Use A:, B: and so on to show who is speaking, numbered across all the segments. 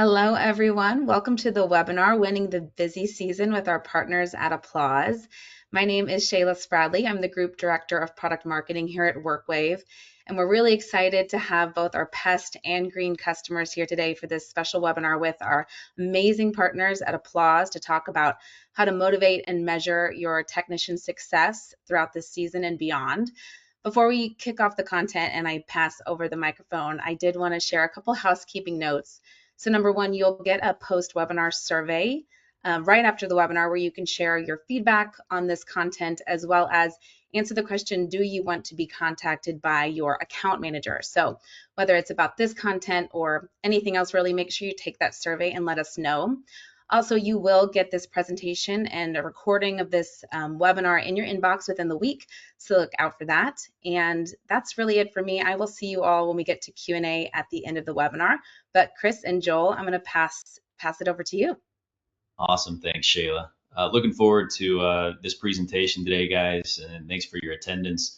A: Hello, everyone. Welcome to the webinar, Winning the Busy Season with our partners at Applause. My name is Shayla Spradley. I'm the Group Director of Product Marketing here at WorkWave, and we're really excited to have both our pest and green customers here today for this special webinar with our amazing partners at Applause to talk about how to motivate and measure your technician success throughout this season and beyond. Before we kick off the content and I pass over the microphone, I did want to share a couple housekeeping notes. So number one, you'll get a post-webinar survey right after the webinar where you can share your feedback on this content as well as answer the question, do you want to be contacted by your account manager? So whether it's about this content or anything else, really make sure you take that survey and let us know. Also, you will get this presentation and a recording of this webinar in your inbox within the week, so look out for that. And that's really it for me. I will see you all when we get to Q&A at the end of the webinar. But Chris and Joel, I'm going to pass it over to you.
B: Awesome. Thanks, Shayla. Looking forward to this presentation today, guys, and thanks for your attendance.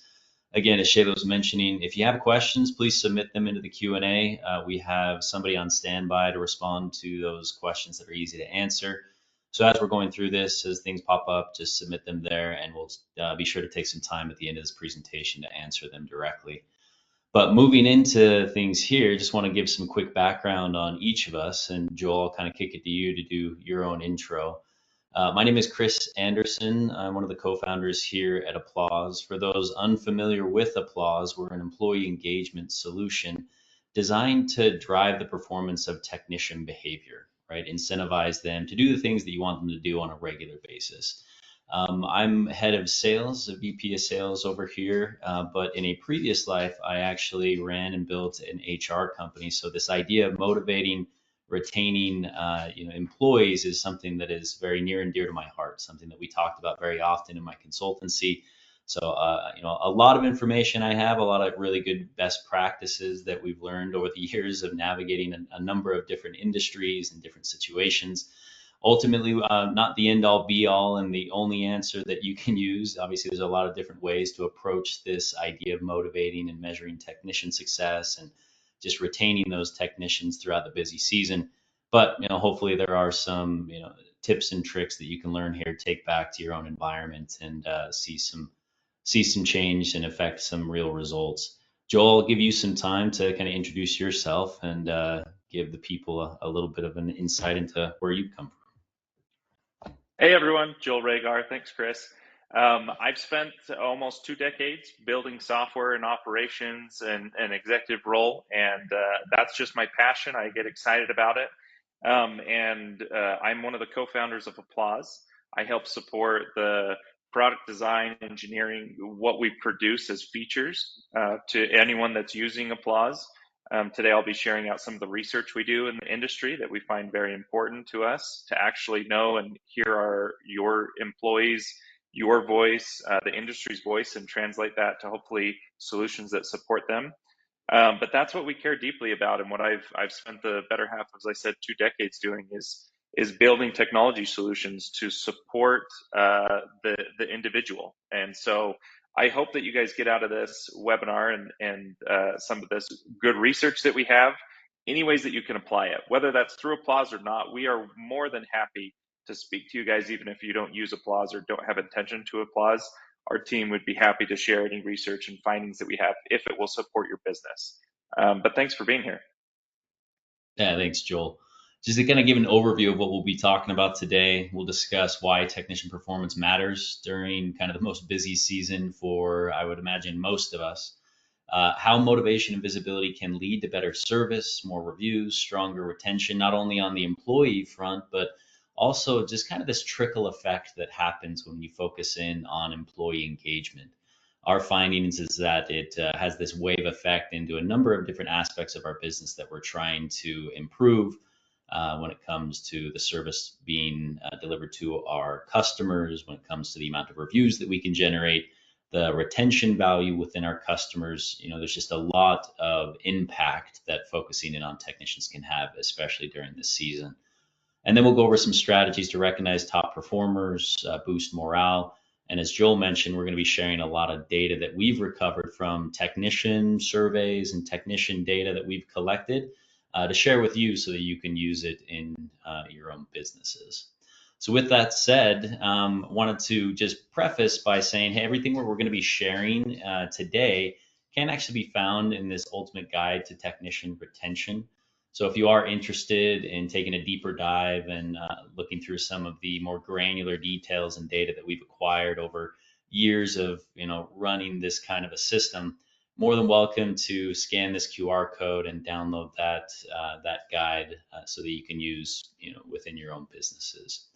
B: Again, as Shayla was mentioning, if you have questions, please submit them into the Q&A. We have somebody on standby to respond to those questions that are easy to answer. So as we're going through this, as things pop up, just submit them there, and we'll be sure to take some time at the end of this presentation to answer them directly. But moving into things here, just want to give some quick background on each of us, and Joel, I'll kind of kick it to you to do your own intro. My name is Chris Anderson. I'm one of the co-founders here at Applause. For those unfamiliar with Applause, we're an employee engagement solution designed to drive the performance of technician behavior, right? Incentivize them to do the things that you want them to do on a regular basis. I'm head of sales, a VP of sales over here, but in a previous life, I actually ran and built an HR company. So this idea of motivating, retaining employees is something that is very near and dear to my heart, something that we talked about very often in my consultancy. So a lot of information I have, a lot of really good best practices that we've learned over the years of navigating a number of different industries and different situations. Ultimately, not the end all be all and the only answer that you can use. Obviously, there's a lot of different ways to approach this idea of motivating and measuring technician success and just retaining those technicians throughout the busy season. But hopefully there are some tips and tricks that you can learn here, take back to your own environment, and see some change and affect some real results. Joel, I'll give you some time to kind of introduce yourself and give the people a little bit of an insight into where you come from.
C: Hey everyone, Joel Rhagar. Thanks, Chris. I've spent almost 2 decades building software and operations and an executive role, and that's just my passion. I get excited about it. I'm one of the co-founders of Applause. I help support the product design, engineering, what we produce as features to anyone that's using Applause. Today, I'll be sharing out some of the research we do in the industry that we find very important to us to actually know and hear your employees, your voice, the industry's voice, and translate that to hopefully solutions that support them. But that's what we care deeply about, and what I've spent the better half, as I said, 2 decades doing is building technology solutions to support the individual. And so I hope that you guys get out of this webinar and some of this good research that we have, any ways that you can apply it, whether that's through Applause or not. We are more than happy to speak to you guys, even if you don't use Applause or don't have intention to Applause. Our team would be happy to share any research and findings that we have if it will support your business. But thanks for being here.
B: Yeah, thanks, Joel. Just to kind of give an overview of what we'll be talking about today, we'll discuss why technician performance matters during kind of the most busy season for, I would imagine, most of us. How motivation and visibility can lead to better service, more reviews, stronger retention, not only on the employee front, but also just kind of this trickle effect that happens when you focus in on employee engagement. Our findings is that it has this wave effect into a number of different aspects of our business that we're trying to improve when it comes to the service being delivered to our customers, when it comes to the amount of reviews that we can generate, the retention value within our customers. There's just a lot of impact that focusing in on technicians can have, especially during this season. And then we'll go over some strategies to recognize top performers, boost morale. And as Joel mentioned, we're going to be sharing a lot of data that we've recovered from technician surveys and technician data that we've collected to share with you so that you can use it in your own businesses. So with that said, wanted to just preface by saying, hey, everything we're going to be sharing today can actually be found in this ultimate guide to technician retention. So if you are interested in taking a deeper dive and looking through some of the more granular details and data that we've acquired over years of running this kind of a system, more than welcome to scan this QR code and download that guide so that you can use within your own businesses.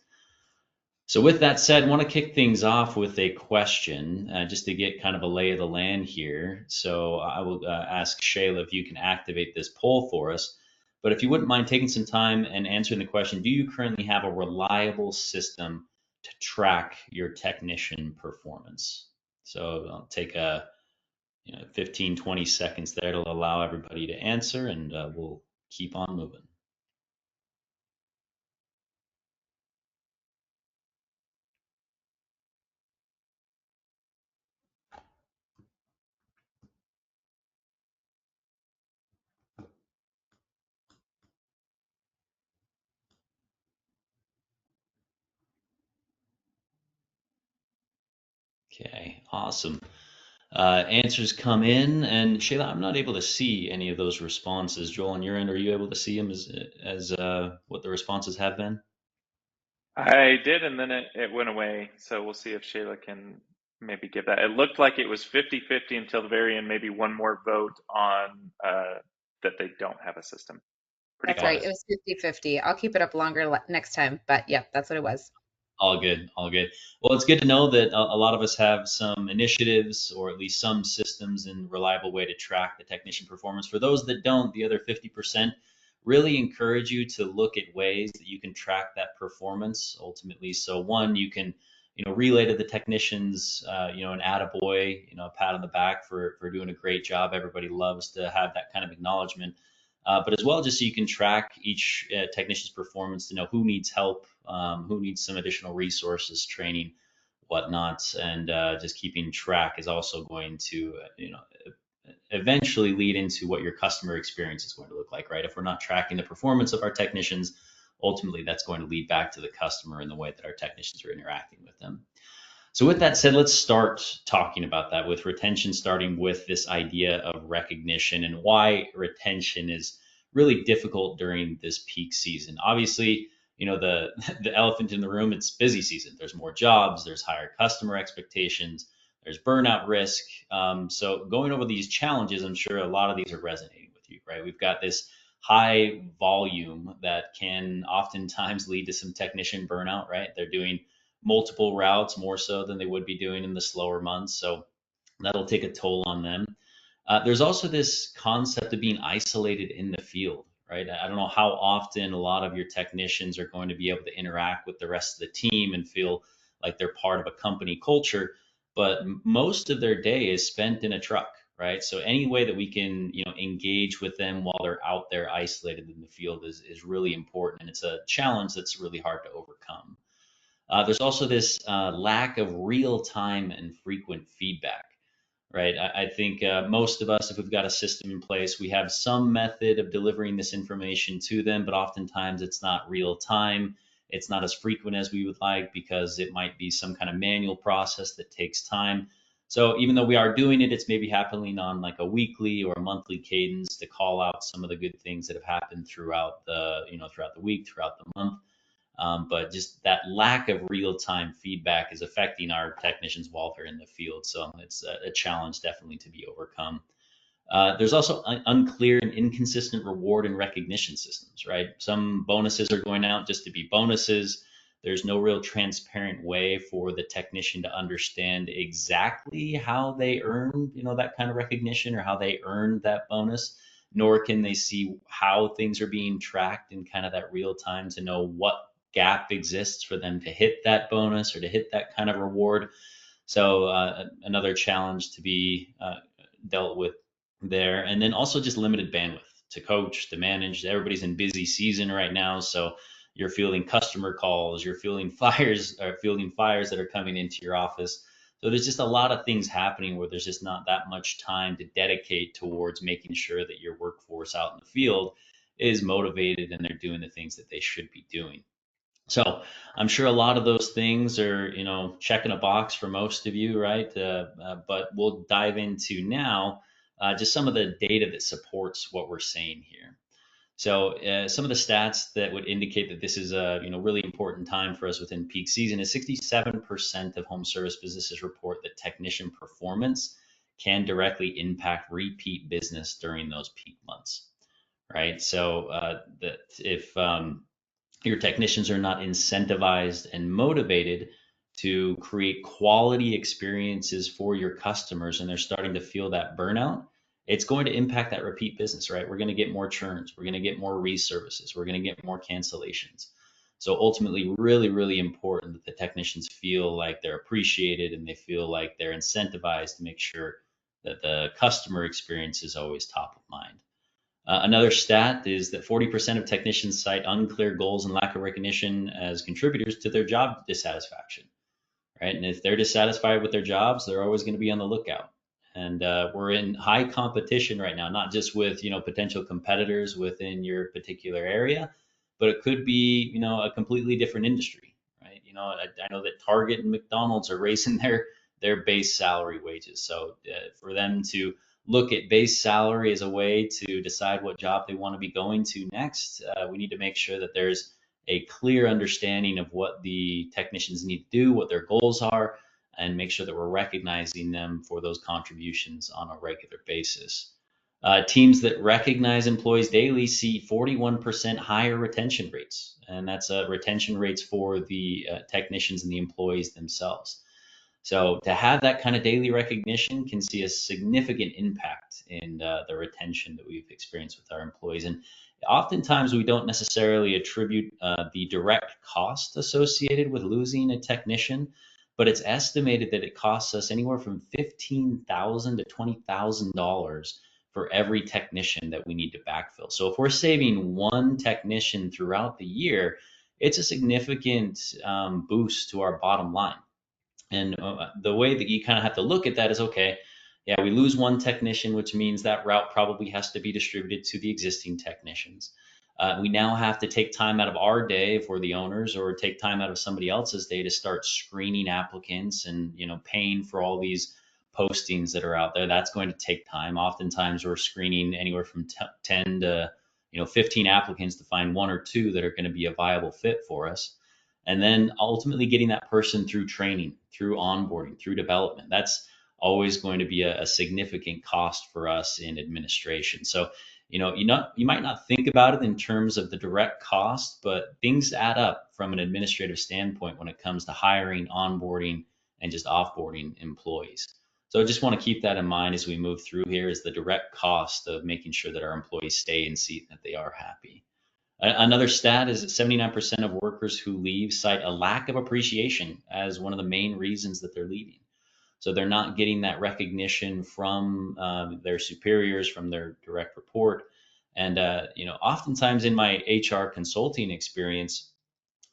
B: So with that said, I want to kick things off with a question, just to get kind of a lay of the land here. So I will ask Shayla if you can activate this poll for us. But if you wouldn't mind taking some time and answering the question, do you currently have a reliable system to track your technician performance? So I'll take a 15, 20 seconds there to allow everybody to answer, and we'll keep on moving. Okay, awesome. Answers come in, and Shayla, I'm not able to see any of those responses. Joel, on your end, are you able to see them as what the responses have been?
C: I did, and then it went away. So we'll see if Shayla can maybe give that. It looked like it was 50-50 until the very end, maybe one more vote on that they don't have a system. Pretty
A: That's
B: Got
A: right. It
C: close.
B: it.
A: was 50-50. I'll keep it up longer next time, but yeah, that's what it was.
B: All good, all good. Well, it's good to know that a lot of us have some initiatives or at least some systems and reliable way to track the technician performance. For those that don't, the other 50% really encourage you to look at ways that you can track that performance ultimately. So one, you can, relay to the technicians, an attaboy, a pat on the back for doing a great job. Everybody loves to have that kind of acknowledgement. But as well, just so you can track each technician's performance to know who needs help, who needs some additional resources, training, whatnot, and just keeping track is also going to, eventually lead into what your customer experience is going to look like, right? If we're not tracking the performance of our technicians, ultimately that's going to lead back to the customer in the way that our technicians are interacting with them. So with that said, let's start talking about that with retention, starting with this idea of recognition and why retention is really difficult during this peak season. Obviously, the the elephant in the room, it's busy season. There's more jobs, there's higher customer expectations, there's burnout risk. So going over these challenges, I'm sure a lot of these are resonating with you, right? We've got this high volume that can oftentimes lead to some technician burnout, right? They're doing multiple routes more so than they would be doing in the slower months. So that'll take a toll on them. There's also this concept of being isolated in the field, right? I don't know how often a lot of your technicians are going to be able to interact with the rest of the team and feel like they're part of a company culture, but most of their day is spent in a truck, right? So any way that we can, engage with them while they're out there isolated in the field is really important, and it's a challenge that's really hard to overcome. There's also this lack of real time and frequent feedback, right? I think most of us, if we've got a system in place, we have some method of delivering this information to them, but oftentimes it's not real time. It's not as frequent as we would like because it might be some kind of manual process that takes time. So even though we are doing it, it's maybe happening on like a weekly or a monthly cadence to call out some of the good things that have happened throughout the week, throughout the month. But just that lack of real-time feedback is affecting our technicians while they're in the field. So it's a challenge definitely to be overcome. There's also unclear and inconsistent reward and recognition systems, right? Some bonuses are going out just to be bonuses. There's no real transparent way for the technician to understand exactly how they earn, that kind of recognition or how they earned that bonus, nor can they see how things are being tracked in kind of that real time to know what gap exists for them to hit that bonus or to hit that kind of reward. So another challenge to be dealt with there. And then also just limited bandwidth to coach, to manage. Everybody's in busy season right now, so you're fielding customer calls, you're fielding fires that are coming into your office. So there's just a lot of things happening where there's just not that much time to dedicate towards making sure that your workforce out in the field is motivated and they're doing the things that they should be doing. So I'm sure a lot of those things are, checking a box for most of you, right? But we'll dive into now just some of the data that supports what we're saying here. So some of the stats that would indicate that this is a really important time for us within peak season is 67% of home service businesses report that technician performance can directly impact repeat business during those peak months, right? So that if your technicians are not incentivized and motivated to create quality experiences for your customers and they're starting to feel that burnout, it's going to impact that repeat business, right? We're going to get more churns, we're going to get more reservices, we're going to get more cancellations. So ultimately, really, really important that the technicians feel like they're appreciated and they feel like they're incentivized to make sure that the customer experience is always top of mind. Another stat is that 40% of technicians cite unclear goals and lack of recognition as contributors to their job dissatisfaction, right? And if they're dissatisfied with their jobs, they're always going to be on the lookout. And we're in high competition right now, not just with potential competitors within your particular area, but it could be a completely different industry, right? I know that Target and McDonald's are raising their base salary wages, so for them to look at base salary as a way to decide what job they want to be going to next, we need to make sure that there's a clear understanding of what the technicians need to do, what their goals are, and make sure that we're recognizing them for those contributions on a regular basis. Teams that recognize employees daily see 41% higher retention rates, and that's retention rates for the technicians and the employees themselves. So to have that kind of daily recognition can see a significant impact in the retention that we've experienced with our employees. And oftentimes we don't necessarily attribute the direct cost associated with losing a technician, but it's estimated that it costs us anywhere from $15,000 to $20,000 for every technician that we need to backfill. So if we're saving one technician throughout the year, it's a significant boost to our bottom line. And the way that you kind of have to look at that is, okay, yeah, we lose one technician, which means that route probably has to be distributed to the existing technicians. We now have to take time out of our day if we're the owners, or take time out of somebody else's day to start screening applicants and paying for all these postings that are out there. That's going to take time. Oftentimes, we're screening anywhere from 10 to 15 applicants to find one or two that are going to be a viable fit for us, and then ultimately getting that person through training, through onboarding, through development. That's always going to be a significant cost for us in administration. So, you might not think about it in terms of the direct cost, but things add up from an administrative standpoint when it comes to hiring, onboarding, and just offboarding employees. So I just want to keep that in mind as we move through here, is the direct cost of making sure that our employees stay in seat and that they are happy. Another stat is that 79% of workers who leave cite a lack of appreciation as one of the main reasons that they're leaving. So they're not getting that recognition from their superiors, from their direct report. And oftentimes in my HR consulting experience,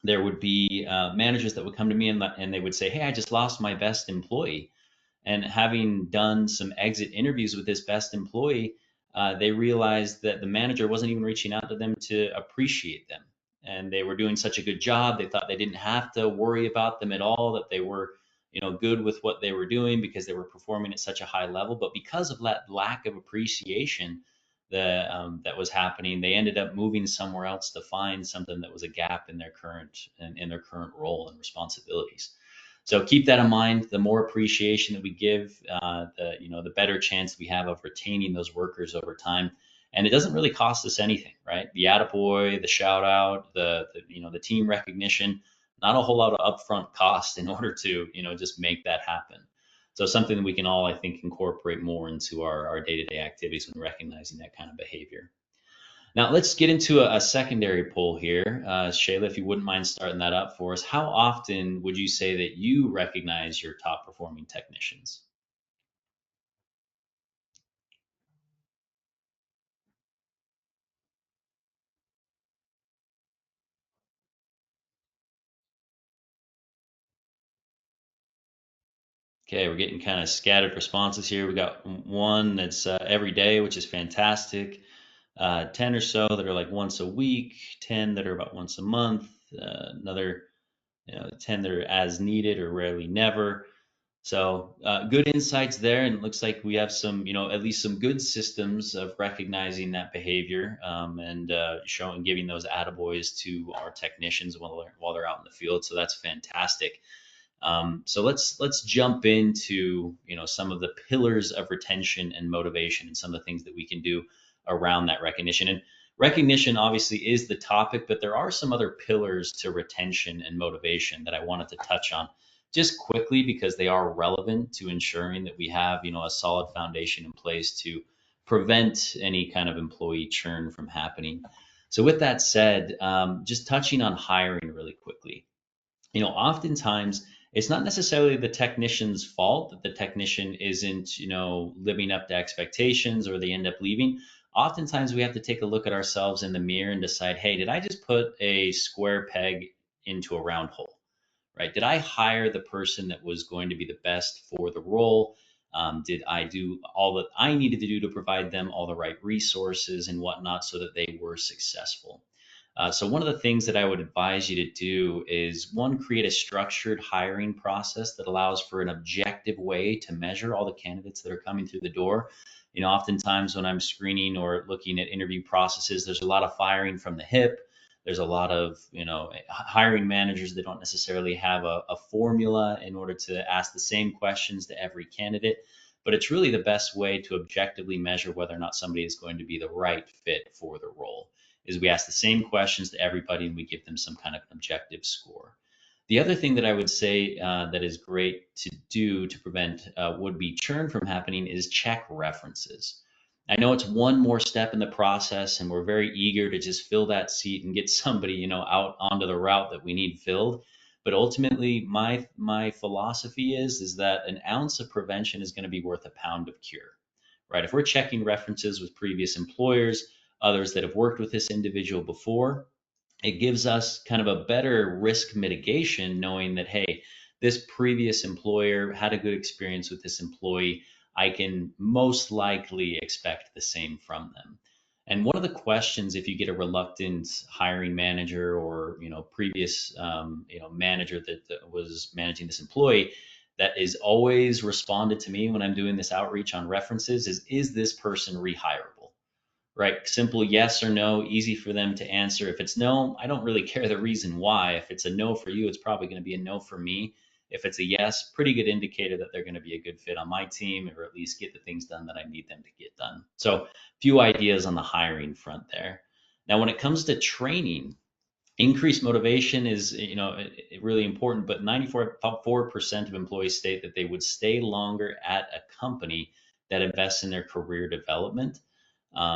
B: there would be managers that would come to me and they would say, "Hey, I just lost my best employee." And having done some exit interviews with this best employee, they realized that the manager wasn't even reaching out to them to appreciate them. And they were doing such a good job, they thought they didn't have to worry about them at all, that they were, good with what they were doing because they were performing at such a high level. But because of that lack of appreciation that was happening, they ended up moving somewhere else to find something that was a gap in their current role and responsibilities. So keep that in mind. The more appreciation that we give, the better chance we have of retaining those workers over time. And it doesn't really cost us anything, right? The attaboy, the shout out, the team recognition, not a whole lot of upfront cost in order to just make that happen. So something that we can all, I think, incorporate more into our day-to-day activities when recognizing that kind of behavior. Now let's get into a secondary poll here. Shayla, if you wouldn't mind starting that up for us, how often would you say that you recognize your top performing technicians? Okay, we're getting kind of scattered responses here. We got one that's every day, which is fantastic. 10 or so that are like once a week, 10 that are about once a month, another 10 that are as needed or rarely never. So good insights there, and it looks like we have some, at least some good systems of recognizing that behavior, and showing, giving those attaboys to our technicians while they're out in the field. So that's fantastic. So let's jump into some of the pillars of retention and motivation, and some of the things that we can do around that recognition. And recognition obviously is the topic, but there are some other pillars to retention and motivation that I wanted to touch on just quickly because they are relevant to ensuring that we have a solid foundation in place to prevent any kind of employee churn from happening. So with that said, just touching on hiring really quickly. Oftentimes it's not necessarily the technician's fault that the technician isn't, living up to expectations or they end up leaving. Oftentimes we have to take a look at ourselves in the mirror and decide, hey, did I just put a square peg into a round hole? Right? Did I hire the person that was going to be the best for the role? Did I do all that I needed to do to provide them all the right resources and whatnot so that they were successful? So one of the things that I would advise you to do is one, create a structured hiring process that allows for an objective way to measure all the candidates that are coming through the door. Oftentimes when I'm screening or looking at interview processes, there's a lot of firing from the hip. There's a lot of, hiring managers that don't necessarily have a formula in order to ask the same questions to every candidate. But it's really the best way to objectively measure whether or not somebody is going to be the right fit for the role is we ask the same questions to everybody and we give them some kind of objective score. The other thing that I would say that is great to do to prevent would-be churn from happening is check references. I know it's one more step in the process, and we're very eager to just fill that seat and get somebody, out onto the route that we need filled. But ultimately, my philosophy is that an ounce of prevention is going to be worth a pound of cure, right? If we're checking references with previous employers, others that have worked with this individual before, it gives us kind of a better risk mitigation knowing that, hey, this previous employer had a good experience with this employee. I can most likely expect the same from them. And one of the questions, if you get a reluctant hiring manager or previous manager that was managing this employee, that is always responded to me when I'm doing this outreach on references is this person rehirable? Right? Simple yes or no, easy for them to answer. If it's no, I don't really care the reason why. If it's a no for you, it's probably going to be a no for me. If it's a yes, pretty good indicator that they're going to be a good fit on my team or at least get the things done that I need them to get done. So, a few ideas on the hiring front there. Now, when it comes to training, increased motivation is really important, but 94% of employees state that they would stay longer at a company that invests in their career development.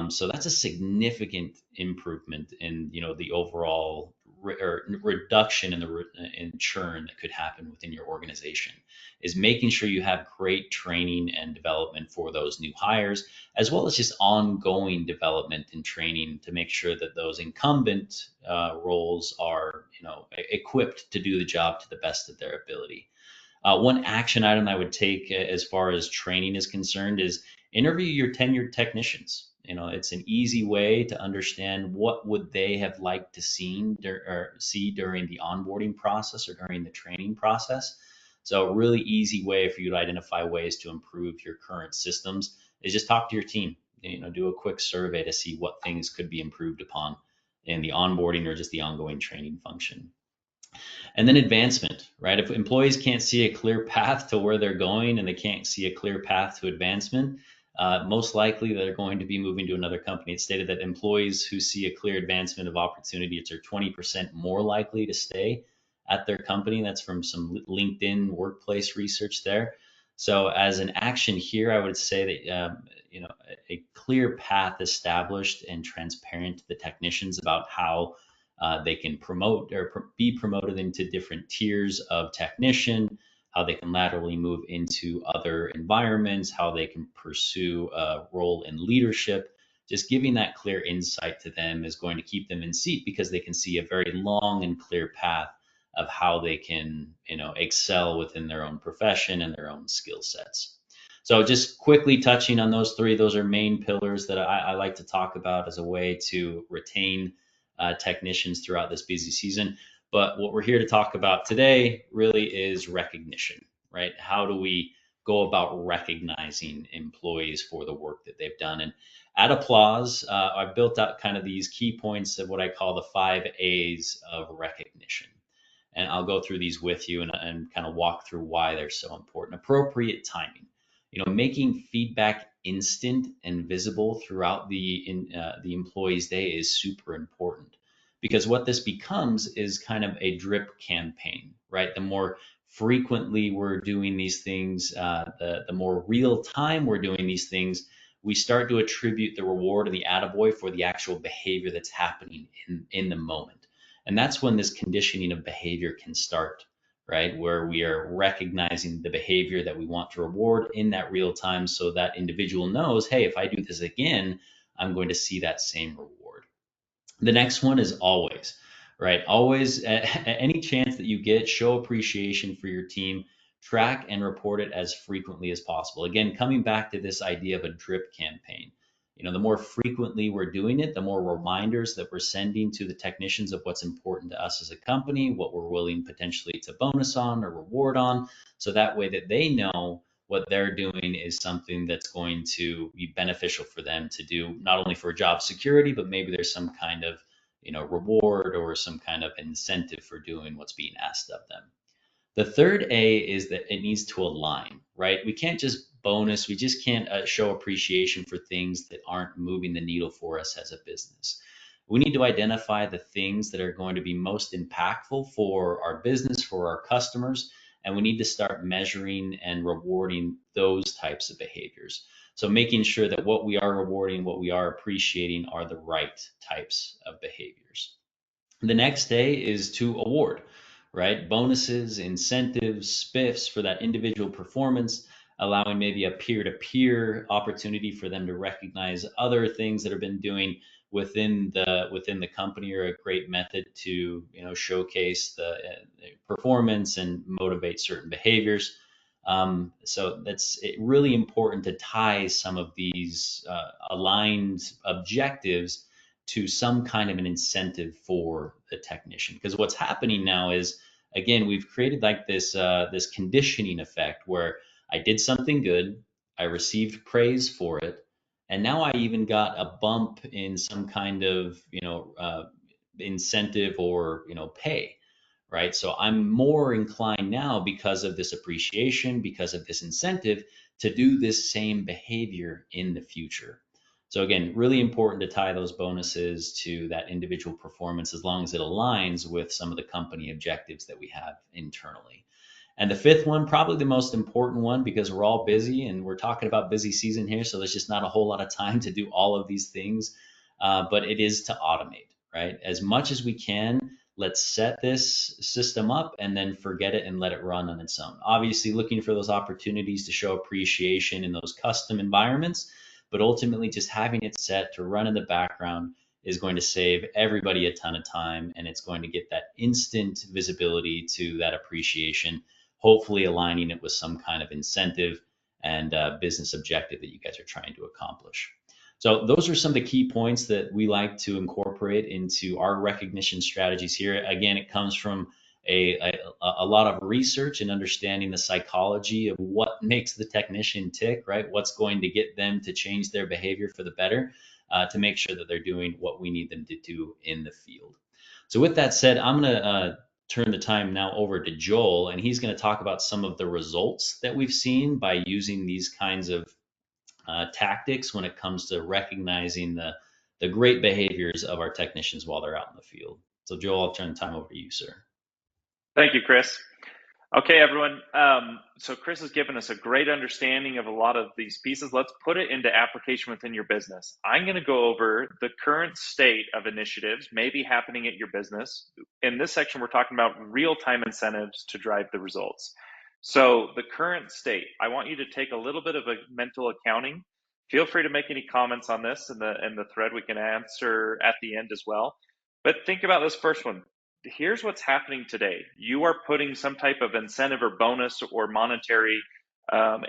B: So that's a significant improvement in the overall reduction in in churn that could happen within your organization. Is making sure you have great training and development for those new hires, as well as just ongoing development and training to make sure that those incumbent roles are equipped to do the job to the best of their ability. One action item I would take as far as training is concerned is interview your tenured technicians. It's an easy way to understand what would they have liked to see during the onboarding process or during the training process. So a really easy way for you to identify ways to improve your current systems is just talk to your team. Do a quick survey to see what things could be improved upon in the onboarding or just the ongoing training function. And then advancement, right? If employees can't see a clear path to where they're going and they can't see a clear path to advancement, most likely they're going to be moving to another company. It's stated that employees who see a clear advancement of opportunities are 20% more likely to stay at their company. That's from some LinkedIn workplace research there. So as an action here, I would say that a clear path established and transparent to the technicians about how they can promote or be promoted into different tiers of technician, how they can laterally move into other environments, how they can pursue a role in leadership. Just giving that clear insight to them is going to keep them in seat because they can see a very long and clear path of how they can, excel within their own profession and their own skill sets. So just quickly touching on those three, those are main pillars that I like to talk about as a way to retain technicians throughout this busy season. But what we're here to talk about today really is recognition, right? How do we go about recognizing employees for the work that they've done? And at Applause, I've built out kind of these key points of what I call the 5 A's of recognition. And I'll go through these with you and kind of walk through why they're so important. Appropriate timing, making feedback instant and visible throughout the employee's day is super important, because what this becomes is kind of a drip campaign, right? The more frequently we're doing these things, the more real time we're doing these things, we start to attribute the reward and the attaboy for the actual behavior that's happening in the moment. And that's when this conditioning of behavior can start, right? Where we are recognizing the behavior that we want to reward in that real time, so that individual knows, hey, if I do this again, I'm going to see that same reward. The next one is always, right? Always, at any chance that you get, show appreciation for your team, track and report it as frequently as possible. Again, coming back to this idea of a drip campaign. The more frequently we're doing it, the more reminders that we're sending to the technicians of what's important to us as a company, what we're willing potentially to bonus on or reward on. So that way that they know what they're doing is something that's going to be beneficial for them to do, not only for job security, but maybe there's some kind of reward or some kind of incentive for doing what's being asked of them. The third A is that it needs to align, right? We can't just bonus, we just can't show appreciation for things that aren't moving the needle for us as a business. We need to identify the things that are going to be most impactful for our business, for our customers, and we need to start measuring and rewarding those types of behaviors. So making sure that what we are rewarding, what we are appreciating are the right types of behaviors. The next day is to award, right? Bonuses, incentives, spiffs for that individual performance, allowing maybe a peer-to-peer opportunity for them to recognize other things that have been doing within the company, or a great method to showcase the performance and motivate certain behaviors. So that's really important to tie some of these aligned objectives to some kind of an incentive for the technician. Because what's happening now is, again, we've created like this conditioning effect where I did something good, I received praise for it, and now I even got a bump in some kind of incentive or pay, right? So I'm more inclined now, because of this appreciation, because of this incentive, to do this same behavior in the future. So again, really important to tie those bonuses to that individual performance, as long as it aligns with some of the company objectives that we have internally. And the fifth one, probably the most important one, because we're all busy and we're talking about busy season here, so there's just not a whole lot of time to do all of these things, but it is to automate, right? As much as we can, let's set this system up and then forget it and let it run on its own. Obviously, looking for those opportunities to show appreciation in those custom environments, but ultimately just having it set to run in the background is going to save everybody a ton of time, and it's going to get that instant visibility to that appreciation, hopefully aligning it with some kind of incentive and business objective that you guys are trying to accomplish. So those are some of the key points that we like to incorporate into our recognition strategies here. Again, it comes from a lot of research and understanding the psychology of what makes the technician tick, right? What's going to get them to change their behavior for the better, to make sure that they're doing what we need them to do in the field. So with that said, I'm going to turn the time now over to Joel, and he's going to talk about some of the results that we've seen by using these kinds of tactics when it comes to recognizing the great behaviors of our technicians while they're out in the field. So Joel, I'll turn the time over to you, sir.
C: Thank you, Chris. Okay, everyone. So Chris has given us a great understanding of a lot of these pieces. Let's put it into application within your business. I'm going to go over the current state of initiatives maybe happening at your business. In this section, we're talking about real-time incentives to drive the results. So the current state, I want you to take a little bit of a mental accounting. Feel free to make any comments on this in the thread. We can answer at the end as well. But think about this first one. Here's what's happening today. You are putting some type of incentive or bonus or monetary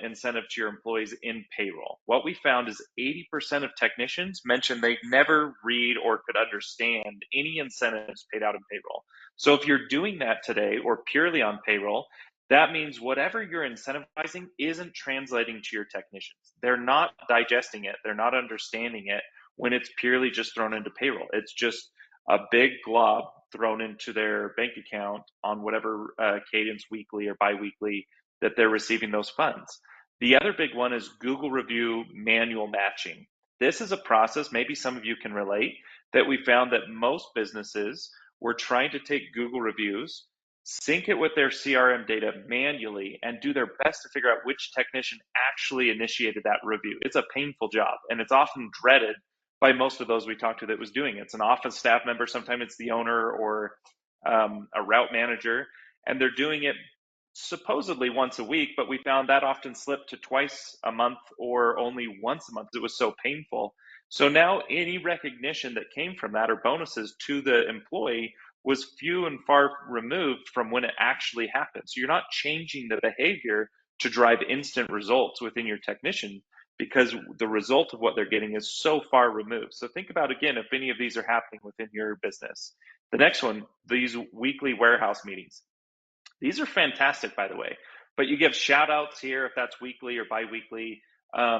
C: incentive to your employees in payroll. What we found is 80% of technicians mentioned they never read or could understand any incentives paid out in payroll. So if you're doing that today or purely on payroll, that means whatever you're incentivizing isn't translating to your technicians. They're not digesting it, they're not understanding it when it's purely just thrown into payroll. It's just a big glob thrown into their bank account on whatever cadence, weekly or biweekly, that they're receiving those funds. The other big one is Google review manual matching. This is a process, maybe some of you can relate, that we found that most businesses were trying to take Google reviews, sync it with their CRM data manually, and do their best to figure out which technician actually initiated that review. It's a painful job, and it's often dreaded by most of those we talked to that was doing it. It's an office staff member, sometimes it's the owner or a route manager, and they're doing it supposedly once a week, but we found that often slipped to twice a month or only once a month. It was so painful. So now any recognition that came from that or bonuses to the employee was few and far removed from when it actually happened. So you're not changing the behavior to drive instant results within your technician because the result of what they're getting is so far removed. So think about, again, if any of these are happening within your business. The next one, these weekly warehouse meetings. These are fantastic, by the way, but you give shout outs here if that's weekly or biweekly,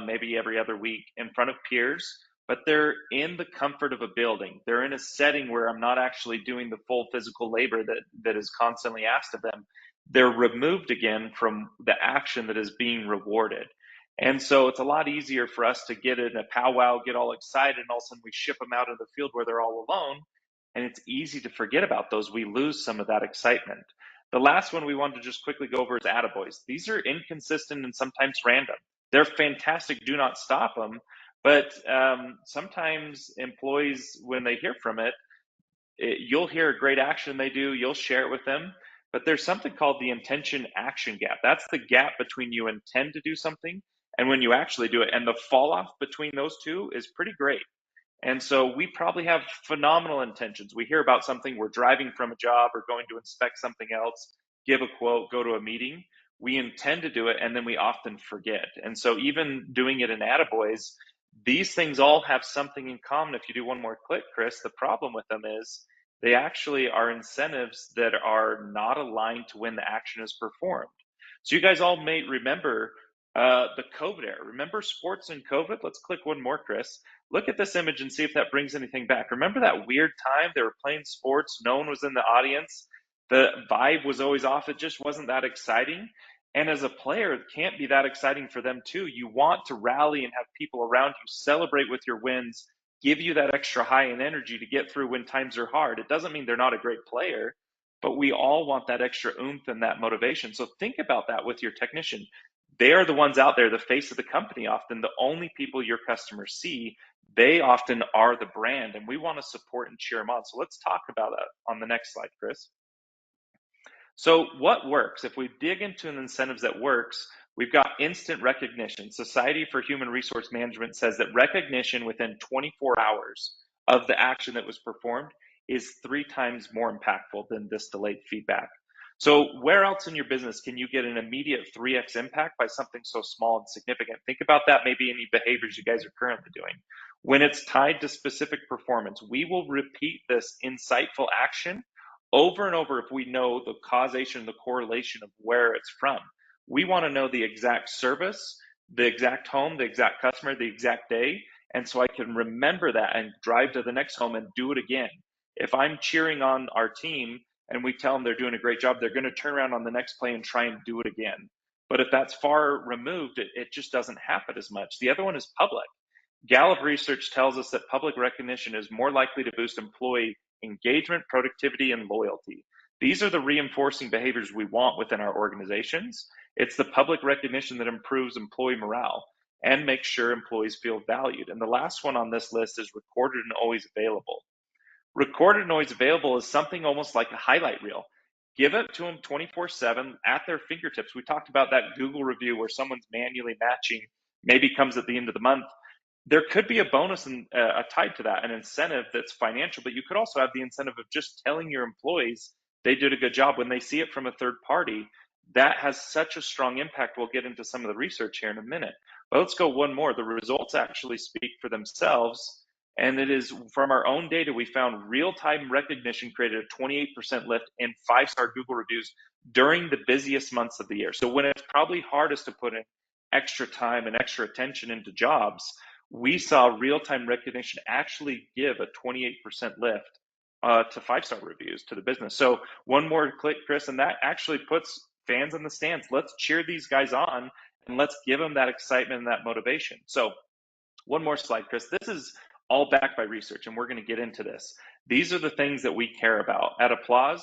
C: maybe every other week in front of peers, but they're in the comfort of a building. They're in a setting where I'm not actually doing the full physical labor that is constantly asked of them. They're removed again from the action that is being rewarded. And so it's a lot easier for us to get in a powwow, get all excited, and all of a sudden we ship them out in the field where they're all alone. And it's easy to forget about those. We lose some of that excitement. The last one we wanted to just quickly go over is attaboys. These are inconsistent and sometimes random. They're fantastic. Do not stop them. But sometimes employees, when they hear from it, you'll hear a great action they do, you'll share it with them. But there's something called the intention action gap. That's the gap between you intend to do something and when you actually do it. And the fall off between those two is pretty great. And so we probably have phenomenal intentions. We hear about something, we're driving from a job or going to inspect something else, give a quote, go to a meeting. We intend to do it, and then we often forget. And so even doing it in attaboys, these things all have something in common. If you do one more click, Chris, the problem with them is they actually are incentives that are not aligned to when the action is performed. So you guys all may remember the COVID era. Remember sports and COVID? Let's click one more, Chris. Look at this image and see if that brings anything back. Remember that weird time they were playing sports, no one was in the audience, the vibe was always off, it just wasn't that exciting. And as a player, it can't be that exciting for them too. You want to rally and have people around you celebrate with your wins, give you that extra high and energy to get through when times are hard. It doesn't mean they're not a great player, but we all want that extra oomph and that motivation. So think about that with your technician. They are the ones out there, the face of the company, often the only people your customers see. They often are the brand, and we want to support and cheer them on. So let's talk about that on the next slide, Chris. So what works? If we dig into the incentives that works, we've got instant recognition. Society for Human Resource Management says that recognition within 24 hours of the action that was performed is 3 times more impactful than this delayed feedback. So where else in your business can you get an immediate 3x impact by something so small and significant? Think about that, maybe any behaviors you guys are currently doing. When it's tied to specific performance, we will repeat this insightful action over and over if we know the causation, the correlation of where it's from. We want to know the exact service, the exact home, the exact customer, the exact day. And so I can remember that and drive to the next home and do it again. If I'm cheering on our team and we tell them they're doing a great job, they're going to turn around on the next play and try and do it again. But if that's far removed, it just doesn't happen as much. The other one is public. Gallup research tells us that public recognition is more likely to boost employee engagement, productivity, and loyalty. These are the reinforcing behaviors we want within our organizations. It's the public recognition that improves employee morale and makes sure employees feel valued. And the last one on this list is recorded and always available. Recorded and always available is something almost like a highlight reel. Give it to them 24/7 at their fingertips. We talked about that Google review where someone's manually matching, maybe comes at the end of the month. There could be a bonus tied to that, an incentive that's financial, but you could also have the incentive of just telling your employees they did a good job. When they see it from a third party, that has such a strong impact. We'll get into some of the research here in a minute. But let's go one more. The results actually speak for themselves. And it is from our own data, we found real-time recognition created a 28% lift in 5-star Google reviews during the busiest months of the year. So when it's probably hardest to put in extra time and extra attention into jobs, we saw real-time recognition actually give a 28% lift to 5-star reviews to the business. So one more click, Chris, and that actually puts fans in the stands. Let's cheer these guys on and let's give them that excitement and that motivation. So one more slide, Chris. This is all backed by research, and we're going to get into this. These are the things that we care about. At Applause,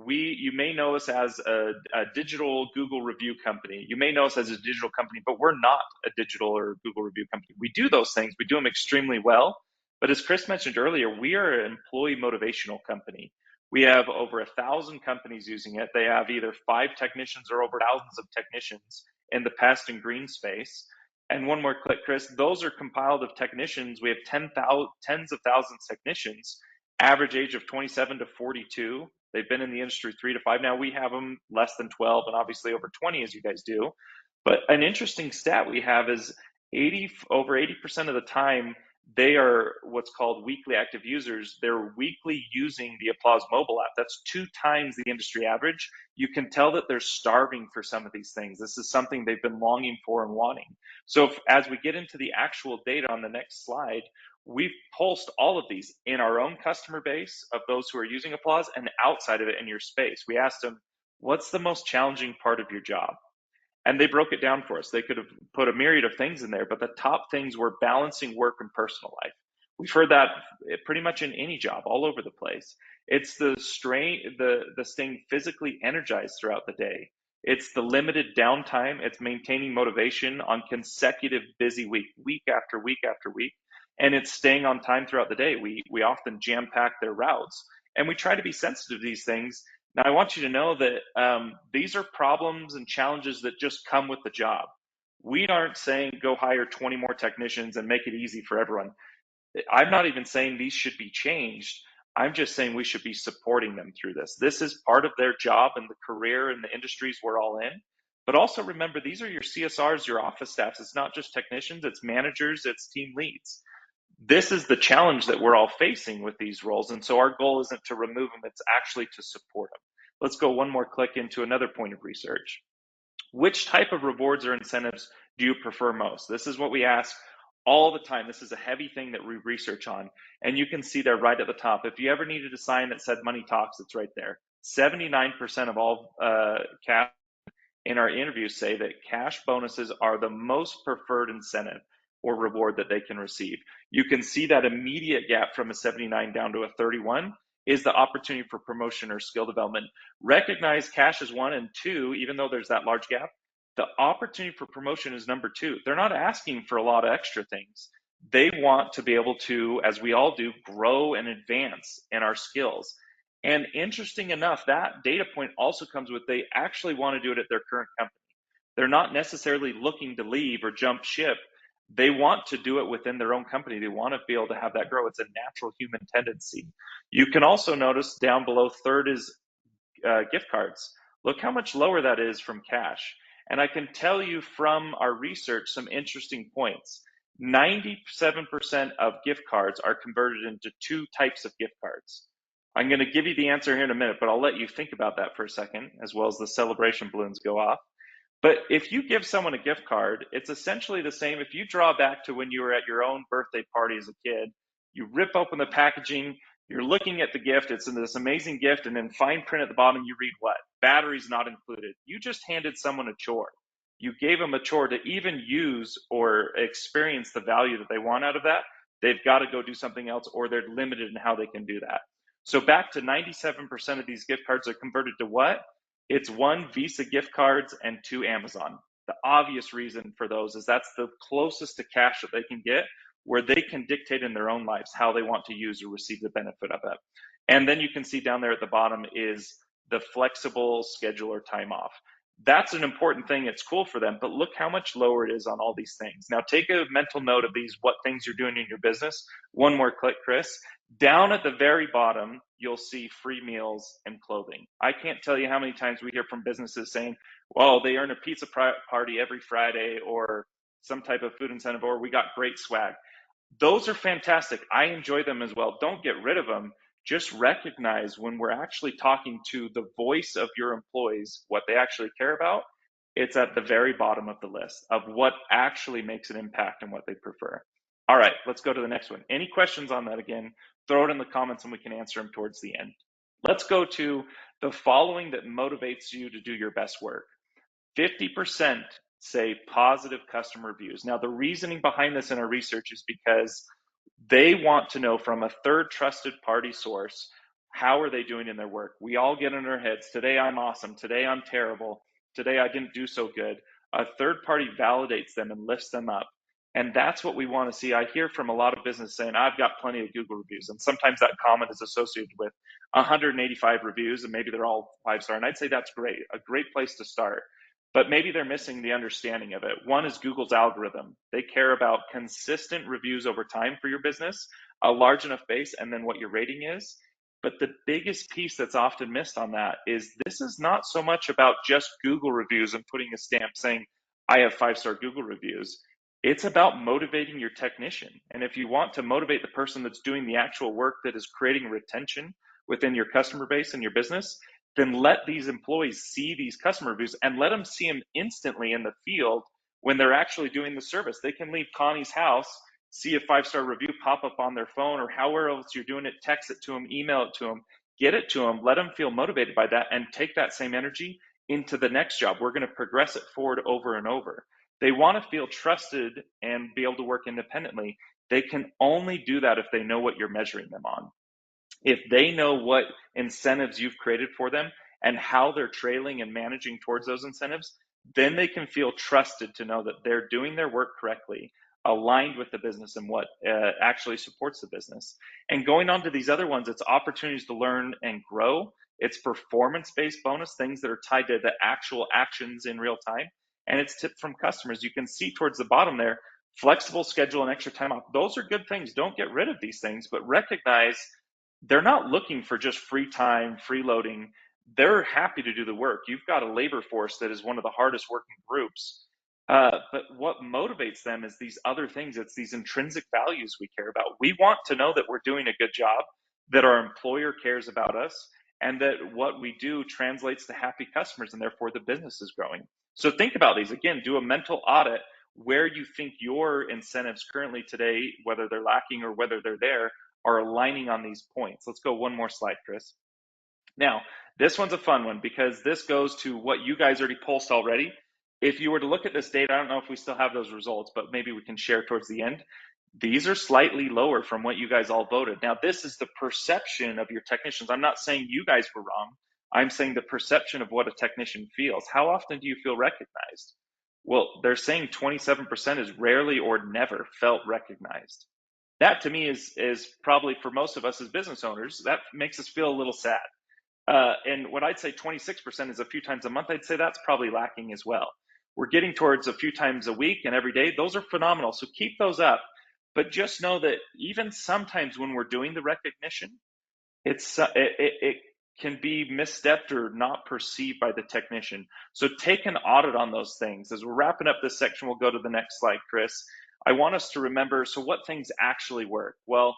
C: you may know us as a digital Google review company. You may know us as a digital company, but we're not a digital or Google review company. We do those things. We do them extremely well. But as Chris mentioned earlier, we are an employee motivational company. We have over 1,000 companies using it. They have either 5 technicians or over thousands of technicians in the pest and green space. And one more click, Chris. Those are compiled of technicians. We have tens of thousands of technicians, average age of 27 to 42. They've been in the industry 3 to 5. Now we have them less than 12 and obviously over 20 as you guys do. But an interesting stat we have is over 80% of the time, they are what's called weekly active users. They're weekly using the Applause mobile app. That's 2 times the industry average. You can tell that they're starving for some of these things. This is something they've been longing for and wanting. So as we get into the actual data on the next slide, we've pulsed all of these in our own customer base of those who are using Applause and outside of it in your space. We asked them, what's the most challenging part of your job? And they broke it down for us. They could have put a myriad of things in there, but the top things were balancing work and personal life. We've heard that pretty much in any job all over the place. It's the staying physically energized throughout the day. It's the limited downtime. It's maintaining motivation on consecutive busy week after week after week. And it's staying on time throughout the day. We often jam pack their routes, and we try to be sensitive to these things. Now, I want you to know that these are problems and challenges that just come with the job. We aren't saying go hire 20 more technicians and make it easy for everyone. I'm not even saying these should be changed. I'm just saying we should be supporting them through this. This is part of their job and the career and the industries we're all in. But also remember, these are your CSRs, your office staffs. It's not just technicians, it's managers, it's team leads. This is the challenge that we're all facing with these roles. And so our goal isn't to remove them, it's actually to support them. Let's go one more click into another point of research. Which type of rewards or incentives do you prefer most? This is what we ask all the time. This is a heavy thing that we research on. And you can see there right at the top. If you ever needed a sign that said money talks, it's right there. 79% of all cash in our interviews say that cash bonuses are the most preferred incentive or reward that they can receive. You can see that immediate gap from a 79 down to a 31 is the opportunity for promotion or skill development. Recognize cash is 1 and 2, even though there's that large gap. The opportunity for promotion is number 2. They're not asking for a lot of extra things. They want to be able to, as we all do, grow and advance in our skills. And interesting enough, that data point also comes with they actually want to do it at their current company. They're not necessarily looking to leave or jump ship. They want to do it within their own company. They want to be able to have that grow. It's a natural human tendency. You can also notice down below, third is gift cards. Look how much lower that is from cash. And I can tell you from our research some interesting points. 97% of gift cards are converted into 2 types of gift cards. I'm going to give you the answer here in a minute, but I'll let you think about that for a second, as well as the celebration balloons go off. But if you give someone a gift card, it's essentially the same. If you draw back to when you were at your own birthday party as a kid, you rip open the packaging, you're looking at the gift, it's this amazing gift, and then fine print at the bottom, you read what? Batteries not included. You just handed someone a chore. You gave them a chore to even use or experience the value that they want out of that. They've got to go do something else, or they're limited in how they can do that. So back to 97% of these gift cards are converted to what? It's 1 Visa gift cards and 2 Amazon. The obvious reason for those is that's the closest to cash that they can get, where they can dictate in their own lives how they want to use or receive the benefit of it. And then you can see down there at the bottom is the flexible schedule or time off. That's an important thing. It's cool for them, but look how much lower it is on all these things. Now take a mental note of these, what things you're doing in your business. One more click, Chris. Down at the very bottom, you'll see free meals and clothing. I can't tell you how many times we hear from businesses saying, well, they earn a pizza party every Friday, or some type of food incentive, or we got great swag. Those are fantastic. I enjoy them as well. Don't get rid of them. Just recognize when we're actually talking to the voice of your employees, what they actually care about, it's at the very bottom of the list of what actually makes an impact and what they prefer. All right, let's go to the next one. Any questions on that? Again, throw it in the comments and we can answer them towards the end. Let's go to the following that motivates you to do your best work. 50% say positive customer reviews. Now, the reasoning behind this in our research is because they want to know from a third trusted party source, how are they doing in their work? We all get in our heads, today I'm awesome, today I'm terrible, today I didn't do so good. A third party validates them and lifts them up. And that's what we want to see. I hear from a lot of business saying, I've got plenty of Google reviews. And sometimes that comment is associated with 185 reviews, and maybe they're all 5-star. And I'd say that's great, a great place to start. But maybe they're missing the understanding of it. One is Google's algorithm. They care about consistent reviews over time for your business, a large enough base, and then what your rating is. But the biggest piece that's often missed on that is this is not so much about just Google reviews and putting a stamp saying, I have 5-star Google reviews. It's about motivating your technician. And if you want to motivate the person that's doing the actual work that is creating retention within your customer base and your business, then let these employees see these customer reviews and let them see them instantly in the field when they're actually doing the service. They can leave Connie's house, see a 5-star review pop up on their phone, or however else you're doing it, text it to them, email it to them, get it to them, let them feel motivated by that, and take that same energy into the next job. We're going to progress it forward over and over. They want to feel trusted and be able to work independently. They can only do that if they know what you're measuring them on. If they know what incentives you've created for them and how they're trailing and managing towards those incentives, then they can feel trusted to know that they're doing their work correctly, aligned with the business and what actually supports the business. And going on to these other ones, it's opportunities to learn and grow. It's performance-based bonus, things that are tied to the actual actions in real time. And it's tipped from customers. You can see towards the bottom there, flexible schedule and extra time off. Those are good things. Don't get rid of these things, but recognize they're not looking for just free time, freeloading. They're happy to do the work. You've got a labor force that is one of the hardest working groups. But what motivates them is these other things. It's these intrinsic values we care about. We want to know that we're doing a good job, that our employer cares about us, and that what we do translates to happy customers, and therefore the business is growing. So think about these. Again, do a mental audit where you think your incentives currently today, whether they're lacking or whether they're there, are aligning on these points. Let's go one more slide, Chris. Now, this one's a fun one because this goes to what you guys already pulsed already. If you were to look at this data, I don't know if we still have those results, but maybe we can share towards the end. These are slightly lower from what you guys all voted. Now, this is the perception of your technicians. I'm not saying you guys were wrong. I'm saying the perception of what a technician feels. How often do you feel recognized? Well, they're saying 27% is rarely or never felt recognized. That to me is probably, for most of us as business owners, that makes us feel a little sad. And what I'd say 26% is a few times a month, I'd say that's probably lacking as well. We're getting towards a few times a week and every day. Those are phenomenal. So keep those up. But just know that even sometimes when we're doing the recognition, it can be misstepped or not perceived by the technician. So take an audit on those things. As we're wrapping up this section, we'll go to the next slide, Chris. I want us to remember, so what things actually work? Well,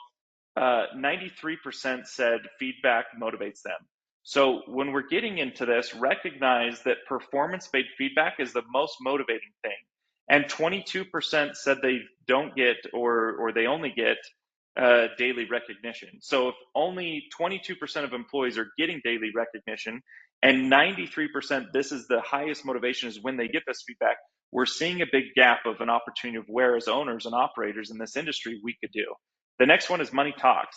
C: 93% said feedback motivates them. So when we're getting into this, recognize that performance-based feedback is the most motivating thing. And 22% said they don't get or they only get daily recognition. So if only 22% of employees are getting daily recognition and 93%, this is the highest motivation, is when they get this feedback, we're seeing a big gap of an opportunity of where as owners and operators in this industry we could do. The next one is money talks.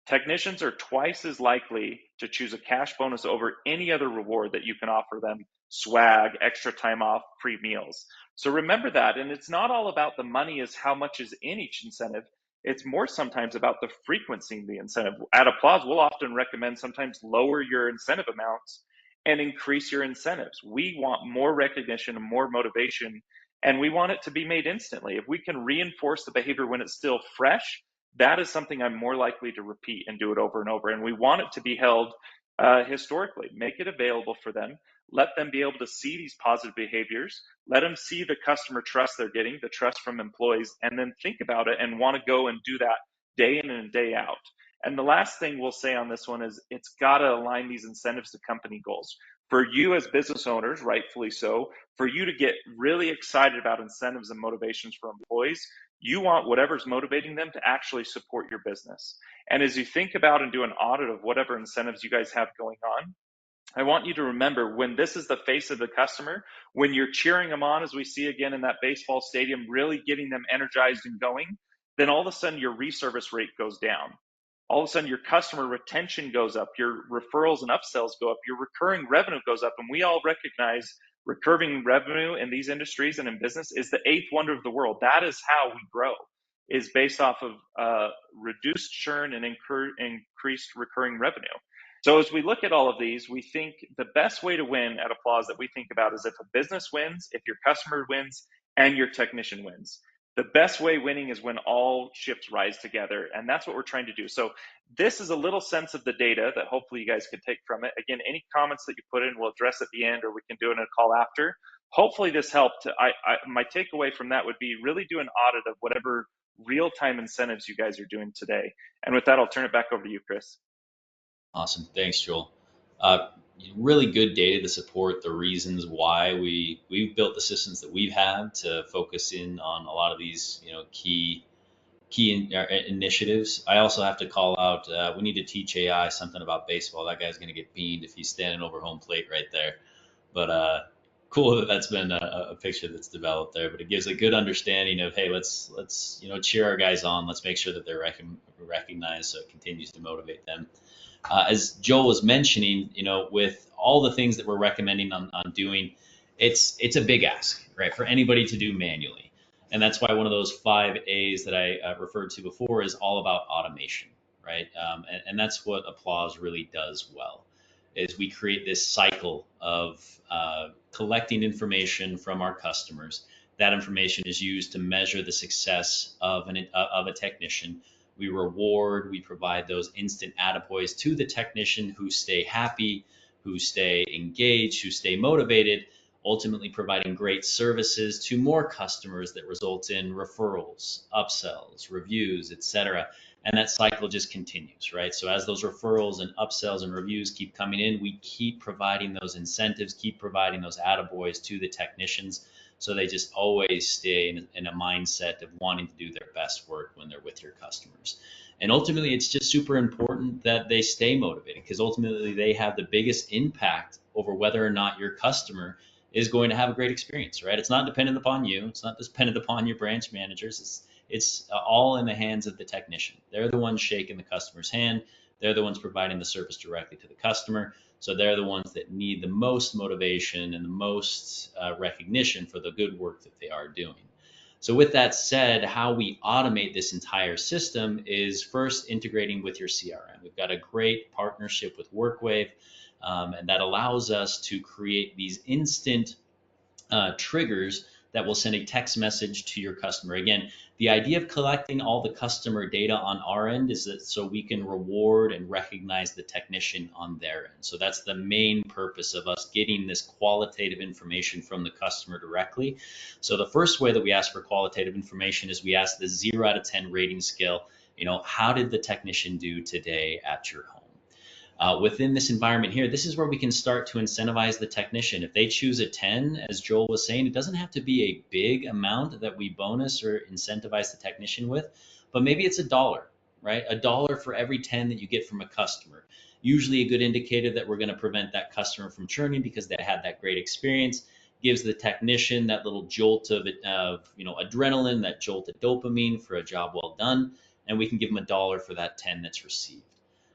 C: Technicians are twice as likely to choose a cash bonus over any other reward that you can offer them: swag, extra time off, free meals. So remember that. And it's not all about the money as how much is in each incentive. It's more sometimes about the frequency of the incentive. At Applause, we'll often recommend sometimes lower your incentive amounts and increase your incentives. We want more recognition and more motivation, and we want it to be made instantly. If we can reinforce the behavior when it's still fresh, that is something I'm more likely to repeat and do it over and over. And we want it to be held historically. Make it available for them. Let them be able to see these positive behaviors. Let them see the customer trust they're getting, the trust from employees, and then think about it and want to go and do that day in and day out. And the last thing we'll say on this one is it's got to align these incentives to company goals. For you as business owners, rightfully so, for you to get really excited about incentives and motivations for employees, you want whatever's motivating them to actually support your business. And as you think about and do an audit of whatever incentives you guys have going on, I want you to remember when this is the face of the customer, when you're cheering them on, as we see again in that baseball stadium, really getting them energized and going, then all of a sudden your reservice rate goes down. All of a sudden your customer retention goes up, your referrals and upsells go up, your recurring revenue goes up. And we all recognize recurring revenue in these industries and in business is the eighth wonder of the world. That is how we grow, is based off of reduced churn and increased recurring revenue. So as we look at all of these, we think the best way to win at Applause that we think about is if a business wins, if your customer wins, and your technician wins. The best way winning is when all ships rise together, and that's what we're trying to do. So this is a little sense of the data that hopefully you guys can take from it. Again, any comments that you put in, we'll address at the end, or we can do it in a call after. Hopefully this helped. My takeaway from that would be really do an audit of whatever real-time incentives you guys are doing today. And with that, I'll turn it back over to you, Chris.
B: Awesome. Thanks, Joel. Really good data to support the reasons why we've built the systems that we've had to focus in on a lot of these key initiatives. I also have to call out we need to teach AI something about baseball. That guy's going to get beaned if he's standing over home plate right there. But cool that that's been a picture that's developed there. But it gives a good understanding of, hey, let's cheer our guys on. Let's make sure that they're recognized so it continues to motivate them. As Joel was mentioning, with all the things that we're recommending on doing, it's a big ask, right, for anybody to do manually. And that's why one of those 5 A's that I referred to before is all about automation, right? And that's what Applause really does well, is we create this cycle of collecting information from our customers. That information is used to measure the success of a technician. We reward, we provide those instant attaboys to the technician who stay happy, who stay engaged, who stay motivated, ultimately providing great services to more customers that result in referrals, upsells, reviews, etc. And that cycle just continues, right? So as those referrals and upsells and reviews keep coming in, we keep providing those incentives, keep providing those attaboys to the technicians. So they just always stay in a mindset of wanting to do their best work when they're with your customers. And ultimately, it's just super important that they stay motivated, because ultimately they have the biggest impact over whether or not your customer is going to have a great experience, right? It's not dependent upon you. It's not dependent upon your branch managers. It's all in the hands of the technician. They're the ones shaking the customer's hand. They're the ones providing the service directly to the customer. So they're the ones that need the most motivation and the most recognition for the good work that they are doing. So with that said, how we automate this entire system is first integrating with your CRM. We've got a great partnership with WorkWave, and that allows us to create these instant triggers that will send a text message to your customer. Again, the idea of collecting all the customer data on our end is that so we can reward and recognize the technician on their end. So that's the main purpose of us getting this qualitative information from the customer directly. So the first way that we ask for qualitative information is we ask the 0 out of 10 rating scale. How did the technician do today at your home? Within this environment here, this is where we can start to incentivize the technician. If they choose a 10, as Joel was saying, it doesn't have to be a big amount that we bonus or incentivize the technician with, but maybe it's $1, right? $1 for every 10 that you get from a customer. Usually a good indicator that we're going to prevent that customer from churning because they had that great experience. Gives the technician that little jolt of adrenaline, that jolt of dopamine for a job well done, and we can give them $1 for that 10 that's received.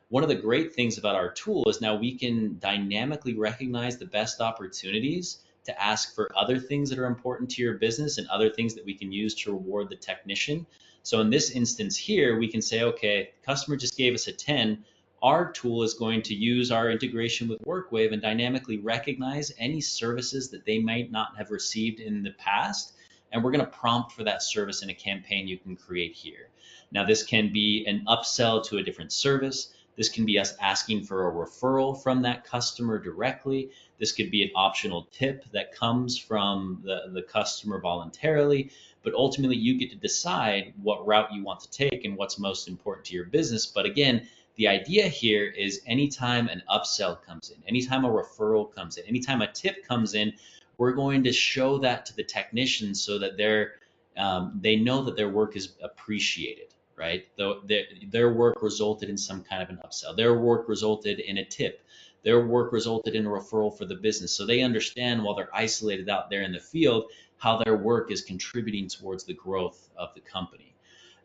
B: One of the great things about our tool is now we can dynamically recognize the best opportunities to ask for other things that are important to your business and other things that we can use to reward the technician. So in this instance here, we can say, okay, the customer just gave us a 10. Our tool is going to use our integration with WorkWave and dynamically recognize any services that they might not have received in the past and we're going to prompt for that service in a campaign you can create here. Now, this can be an upsell to a different service. This can be us asking for a referral from that customer directly. This could be an optional tip that comes from the customer voluntarily. But ultimately, you get to decide what route you want to take and what's most important to your business. But again, the idea here is anytime an upsell comes in, anytime a referral comes in, anytime a tip comes in, we're going to show that to the technicians so that they know that their work is appreciated, right? Though their work resulted in some kind of an upsell, their work resulted in a tip, their work resulted in a referral for the business. So they understand while they're isolated out there in the field how their work is contributing towards the growth of the company.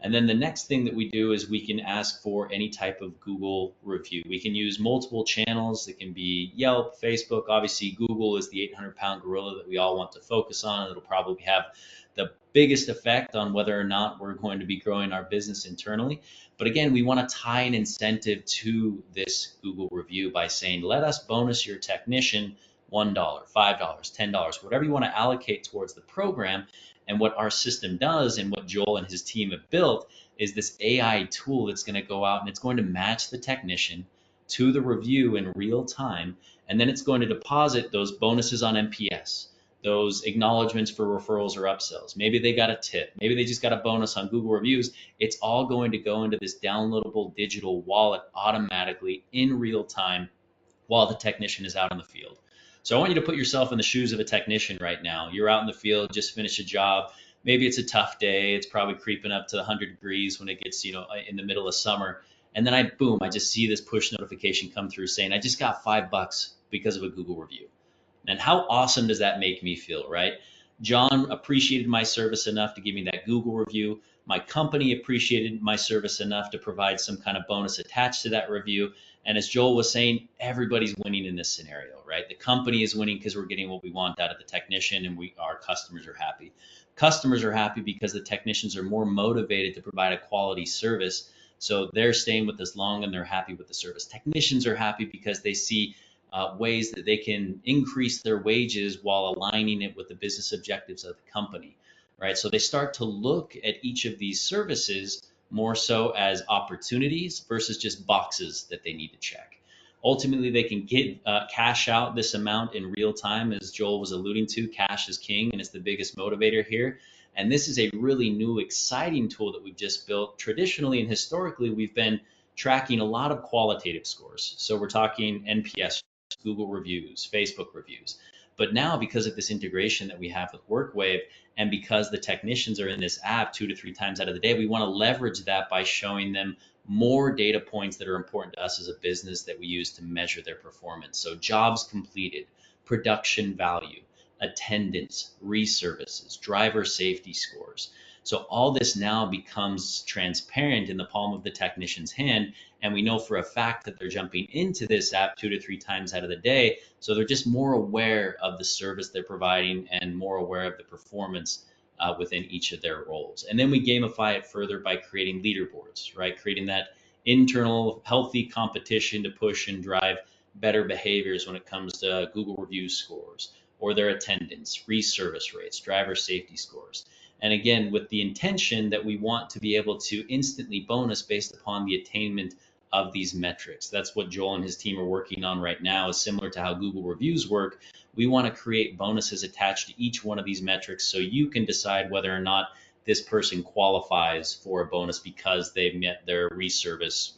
B: And then the next thing that we do is we can ask for any type of Google review. We can use multiple channels. It can be Yelp, Facebook. Obviously, Google is the 800-pound gorilla that we all want to focus on. It'll probably have the biggest effect on whether or not we're going to be growing our business internally. But again, we want to tie an incentive to this Google review by saying, let us bonus your technician $1, $5, $10, whatever you want to allocate towards the program. And what our system does and what Joel and his team have built is this AI tool that's going to go out and it's going to match the technician to the review in real time. And then it's going to deposit those bonuses on NPS, those acknowledgments for referrals or upsells. Maybe they got a tip. Maybe they just got a bonus on Google reviews. It's all going to go into this downloadable digital wallet automatically in real time while the technician is out in the field. So I want you to put yourself in the shoes of a technician right now. You're out in the field, just finished a job. Maybe it's a tough day. It's probably creeping up to 100 degrees when it gets, in the middle of summer. And then I just see this push notification come through saying, I just got $5 because of a Google review. And how awesome does that make me feel, right? John appreciated my service enough to give me that Google review. My company appreciated my service enough to provide some kind of bonus attached to that review. And as Joel was saying, everybody's winning in this scenario, right? The company is winning because we're getting what we want out of the technician, and our customers are happy. Customers are happy because the technicians are more motivated to provide a quality service. So they're staying with us long and they're happy with the service. Technicians are happy because they see ways that they can increase their wages while aligning it with the business objectives of the company, right? So they start to look at each of these services more so as opportunities versus just boxes that they need to check. Ultimately, they can get cash out this amount in real time. As Joel was alluding to, cash is king and it's the biggest motivator here. And this is a really new, exciting tool that we've just built. Traditionally and historically, we've been tracking a lot of qualitative scores. So we're talking NPS, Google reviews, Facebook reviews. But now, because of this integration that we have with WorkWave, and because the technicians are in this app 2 to 3 times out of the day, we want to leverage that by showing them more data points that are important to us as a business that we use to measure their performance. So jobs completed, production value, attendance, reservices, driver safety scores. So all this now becomes transparent in the palm of the technician's hand. And we know for a fact that they're jumping into this app 2 to 3 times out of the day. So they're just more aware of the service they're providing and more aware of the performance within each of their roles. And then we gamify it further by creating leaderboards, right? Creating that internal healthy competition to push and drive better behaviors when it comes to Google review scores or their attendance, reservice rates, driver safety scores. And again, with the intention that we want to be able to instantly bonus based upon the attainment of these metrics. That's what Joel and his team are working on right now, is similar to how Google reviews work. We want to create bonuses attached to each one of these metrics so you can decide whether or not this person qualifies for a bonus because they've met their reservice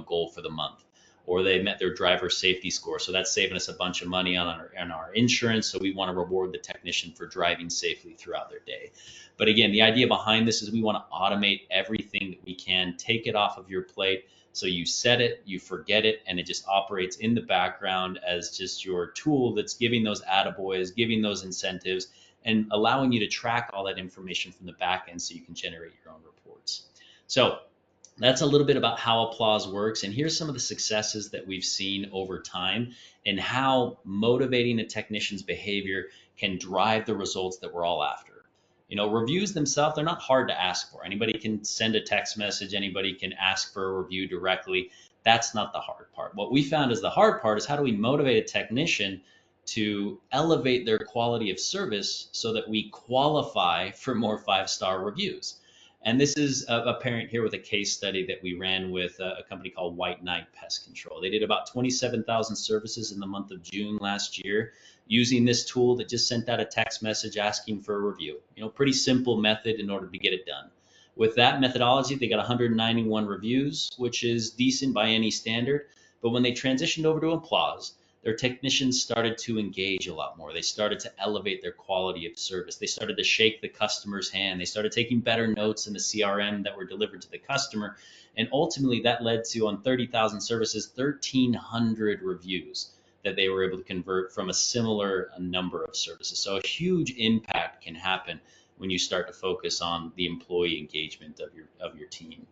B: goal for the month, or they met their driver safety score. So that's saving us a bunch of money on our insurance. So we want to reward the technician for driving safely throughout their day. But again, the idea behind this is we want to automate everything that we can, take it off of your plate. So you set it, you forget it, and it just operates in the background as just your tool that's giving those attaboys, giving those incentives, and allowing you to track all that information from the back end so you can generate your own reports. So that's a little bit about how Applause works. And here's some of the successes that we've seen over time and how motivating a technician's behavior can drive the results that we're all after. Reviews themselves, they're not hard to ask for. Anybody can send a text message. Anybody can ask for a review directly. That's not the hard part. What we found is the hard part is how do we motivate a technician to elevate their quality of service so that we qualify for more 5-star reviews. And this is apparent here with a case study that we ran with a company called White Knight Pest Control. They did about 27,000 services in the month of June last year using this tool that just sent out a text message asking for a review. Pretty simple method in order to get it done. With that methodology, they got 191 reviews, which is decent by any standard. But when they transitioned over to Applause, their technicians started to engage a lot more. They started to elevate their quality of service. They started to shake the customer's hand. They started taking better notes in the CRM that were delivered to the customer. And ultimately, that led to, on 30,000 services, 1,300 reviews that they were able to convert from a similar number of services. So a huge impact can happen when you start to focus on the employee engagement of your team.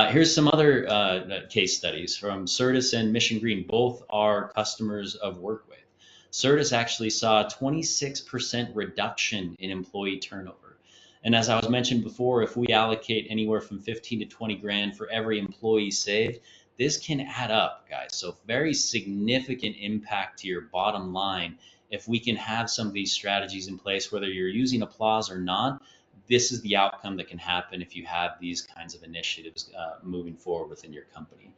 B: Here's some other case studies from Certus and Mission Green. Both are customers of WorkWave. Certus actually saw a 26% reduction in employee turnover. And as I was mentioned before, if we allocate anywhere from 15 to 20 grand for every employee saved, this can add up, guys. So very significant impact to your bottom line if we can have some of these strategies in place, whether you're using Applause or not. This is the outcome that can happen if you have these kinds of initiatives moving forward within your company.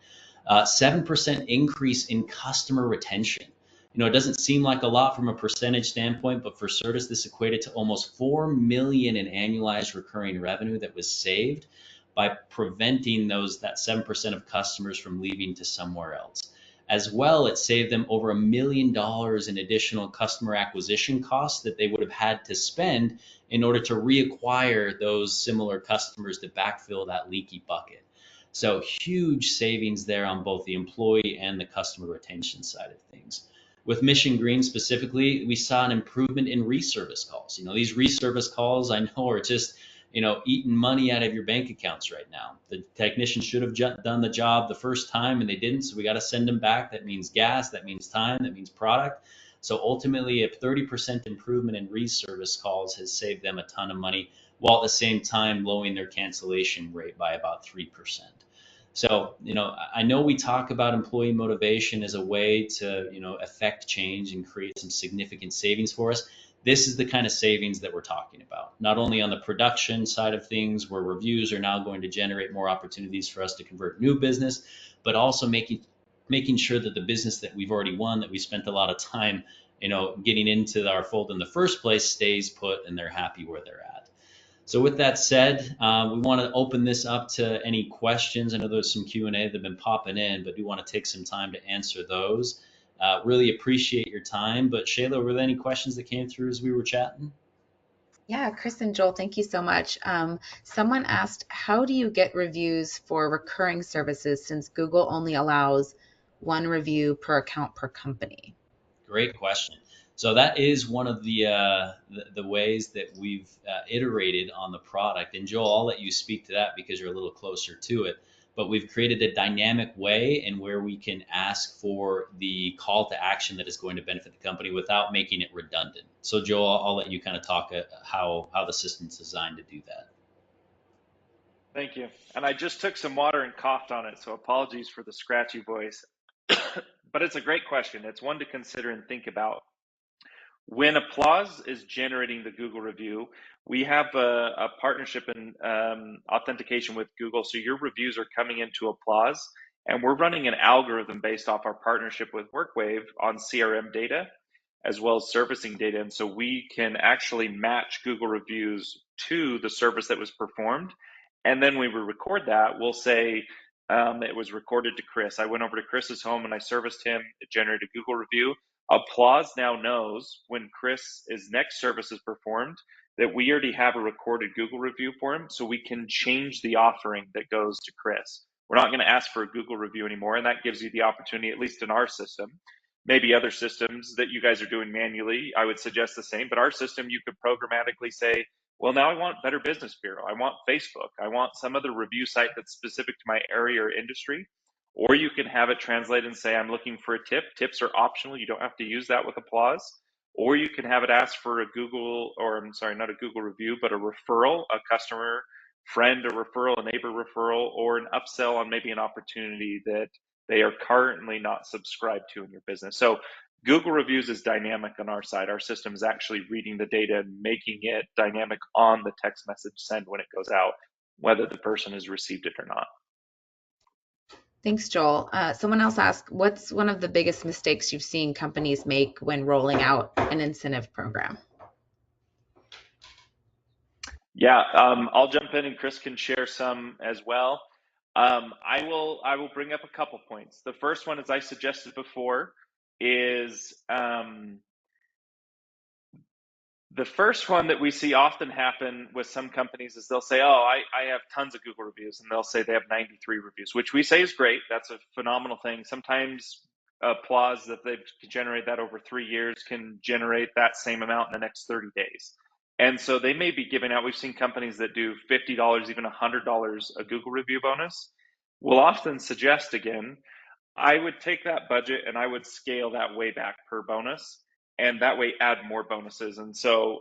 B: 7% increase in customer retention. It doesn't seem like a lot from a percentage standpoint, but for Certus, this equated to almost 4 million in annualized recurring revenue that was saved by preventing that 7% of customers from leaving to somewhere else. As well, it saved them over $1 million in additional customer acquisition costs that they would have had to spend in order to reacquire those similar customers to backfill that leaky bucket. So huge savings there on both the employee and the customer retention side of things. With Mission Green specifically, we saw an improvement in reservice calls. These reservice calls I know are just eating money out of your bank accounts right now. The technician should have done the job the first time and they didn't, so we got to send them back. That means gas, that means time, that means product. So ultimately, a 30% improvement in reservice calls has saved them a ton of money, while at the same time lowering their cancellation rate by about 3%. So, I know we talk about employee motivation as a way to, affect change and create some significant savings for us. This is the kind of savings that we're talking about, not only on the production side of things where reviews are now going to generate more opportunities for us to convert new business, but also making sure that the business that we've already won, that we spent a lot of time, getting into our fold in the first place, stays put and they're happy where they're at. So with that said, we want to open this up to any questions. I know there's some Q&A that have been popping in, but we want to take some time to answer those. Really appreciate your time. But Shayla, were there any questions that came through as we were chatting?
A: Yeah, Chris and Joel, thank you so much. Someone asked, how do you get reviews for recurring services since Google only allows one review per account per company?
B: Great question. So that is one of the ways that we've iterated on the product. And Joel, I'll let you speak to that because you're a little closer to it. But we've created a dynamic way in where we can ask for the call to action that is going to benefit the company without making it redundant. So Joel, I'll let you kind of talk how the system's designed to do that.
C: Thank you. And I just took some water and coughed on it, so apologies for the scratchy voice. But it's a great question. It's one to consider and think about. When Applause is generating the Google review, we have a partnership and authentication with Google. So your reviews are coming into Applause, and we're running an algorithm based off our partnership with WorkWave on CRM data as well as servicing data. And so we can actually match Google reviews to the service that was performed. And then when we record that, we'll say it was recorded to Chris. I went over to Chris's home and I serviced him. It generated a Google review. Applause now knows when Chris's next service is performed that we already have a recorded Google review for him, so we can change the offering that goes to Chris. We're not going to ask for a Google review anymore, and that gives you the opportunity, at least in our system. Maybe other systems that you guys are doing manually, I would suggest the same, but our system, you could programmatically say, well, now I want Better Business Bureau. I want Facebook. I want some other review site that's specific to my area or industry. Or you can have it translate and say, I'm looking for a tip. Tips are optional. You don't have to use that with Applause. Or you can have it ask for a Google, or I'm sorry, not a Google review, but a referral, a customer, friend, a referral, a neighbor referral, or an upsell on maybe an opportunity that they are currently not subscribed to in your business. So Google reviews is dynamic on our side. Our system is actually reading the data and making it dynamic on the text message send when it goes out, whether the person has received it or not.
A: Thanks, Joel. Someone else asked, what's one of the biggest mistakes you've seen companies make when rolling out an incentive program?
C: Yeah, I'll jump in and Chris can share some as well. I will bring up a couple points. The first one, as I suggested before, is the first one that we see often happen with some companies is they'll say, oh, I have tons of Google reviews, and they'll say they have 93 reviews, which we say is great. That's a phenomenal thing. Sometimes Applause that they've generated that over 3 years can generate that same amount in the next 30 days. And so they may be giving out, we've seen companies that do $50, even $100 a Google review bonus. We'll often suggest, again, I would take that budget and I would scale that way back per bonus, and that way add more bonuses. And so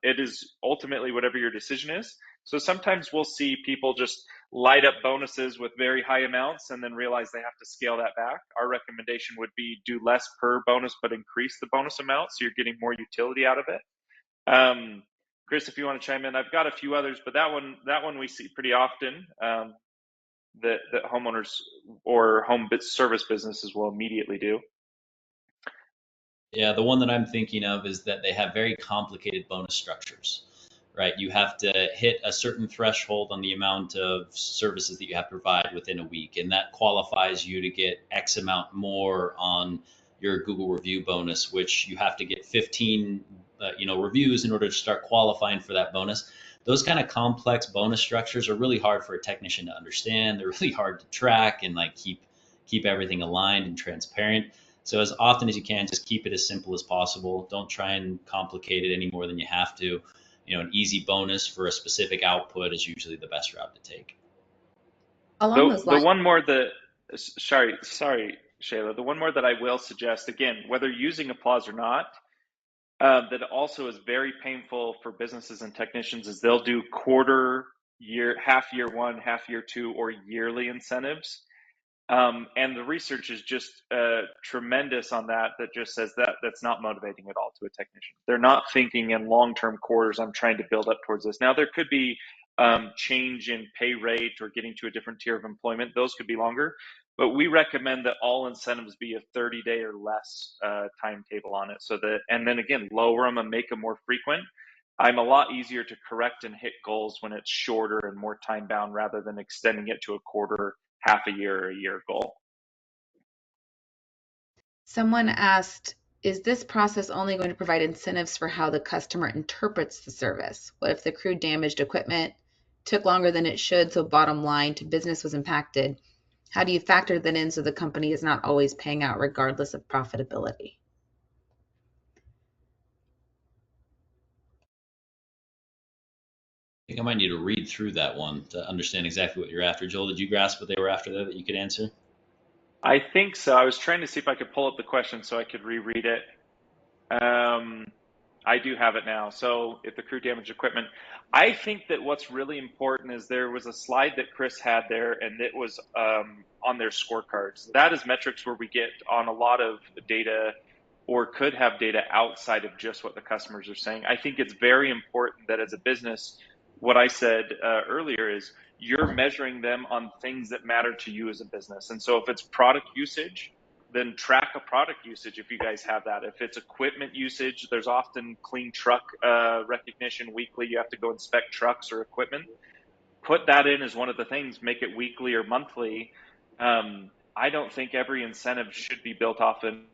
C: it is ultimately whatever your decision is. So sometimes we'll see people just light up bonuses with very high amounts and then realize they have to scale that back. Our recommendation would be do less per bonus, but increase the bonus amount so you're getting more utility out of it. Chris, if you want to chime in, I've got a few others, but that one we see pretty often. That homeowners or home service businesses will immediately do.
B: Yeah, the one that I'm thinking of is that they have very complicated bonus structures, right? You have to hit a certain threshold on the amount of services that you have to provide within a week, and that qualifies you to get X amount more on your Google review bonus, which you have to get 15, reviews in order to start qualifying for that bonus. Those kind of complex bonus structures are really hard for a technician to understand. They're really hard to track and like keep everything aligned and transparent. So as often as you can, just keep it as simple as possible. Don't try and complicate it any more than you have to. An easy bonus for a specific output is usually the best route to take.
A: Along those
C: The
A: lines,
C: one more that, sorry, Shayla, the one more that I will suggest, again, whether using Applause or not, that also is very painful for businesses and technicians is they'll do quarter year, half year one, half year two, or yearly incentives. And the research is just tremendous on that. That just says that that's not motivating at all to a technician. They're not thinking in long-term quarters. I'm trying to build up towards this. Now there could be change in pay rate or getting to a different tier of employment. Those could be longer, but we recommend that all incentives be a 30-day or less timetable on it. So that, and then again, lower them and make them more frequent. I'm a lot easier to correct and hit goals when it's shorter and more time bound rather than extending it to a quarter, half a year, or a year goal.
A: someone asked, is this process only going to provide incentives for how the customer interprets the service? What if the crew damaged equipment, took longer than it should, so bottom line to business was impacted? How do you factor that in so the company is not always paying out regardless of profitability?
B: I think I might need to read through that one to understand exactly what you're after. Joel, did you grasp what they were after there that you could answer?
C: I think so. I was trying to see if I could pull up the question so I could reread it. I do have it now. So if the crew damaged equipment, I think that what's really important is there was a slide that Chris had there, and it was on their scorecards. That is metrics where we get on a lot of data or could have data outside of just what the customers are saying. I think it's very important that as a business, what I said earlier is you're measuring them on things that matter to you as a business. And so if it's product usage, then track a product usage if you guys have that. If it's equipment usage, there's often clean truck recognition weekly. You have to go inspect trucks or equipment. Put that in as one of the things, make it weekly or monthly. I don't think every incentive should be built off and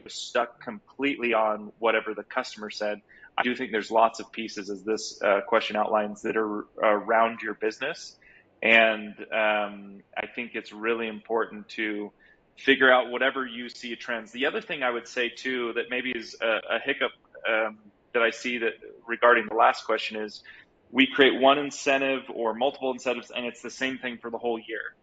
C: stuck completely on whatever the customer said. I do think there's lots of pieces, as this question outlines, that are around your business. And I think it's really important to figure out whatever you see trends. The other thing I would say too, that maybe is a hiccup that I see that regarding the last question is we create one incentive or multiple incentives and it's the same thing for the whole year.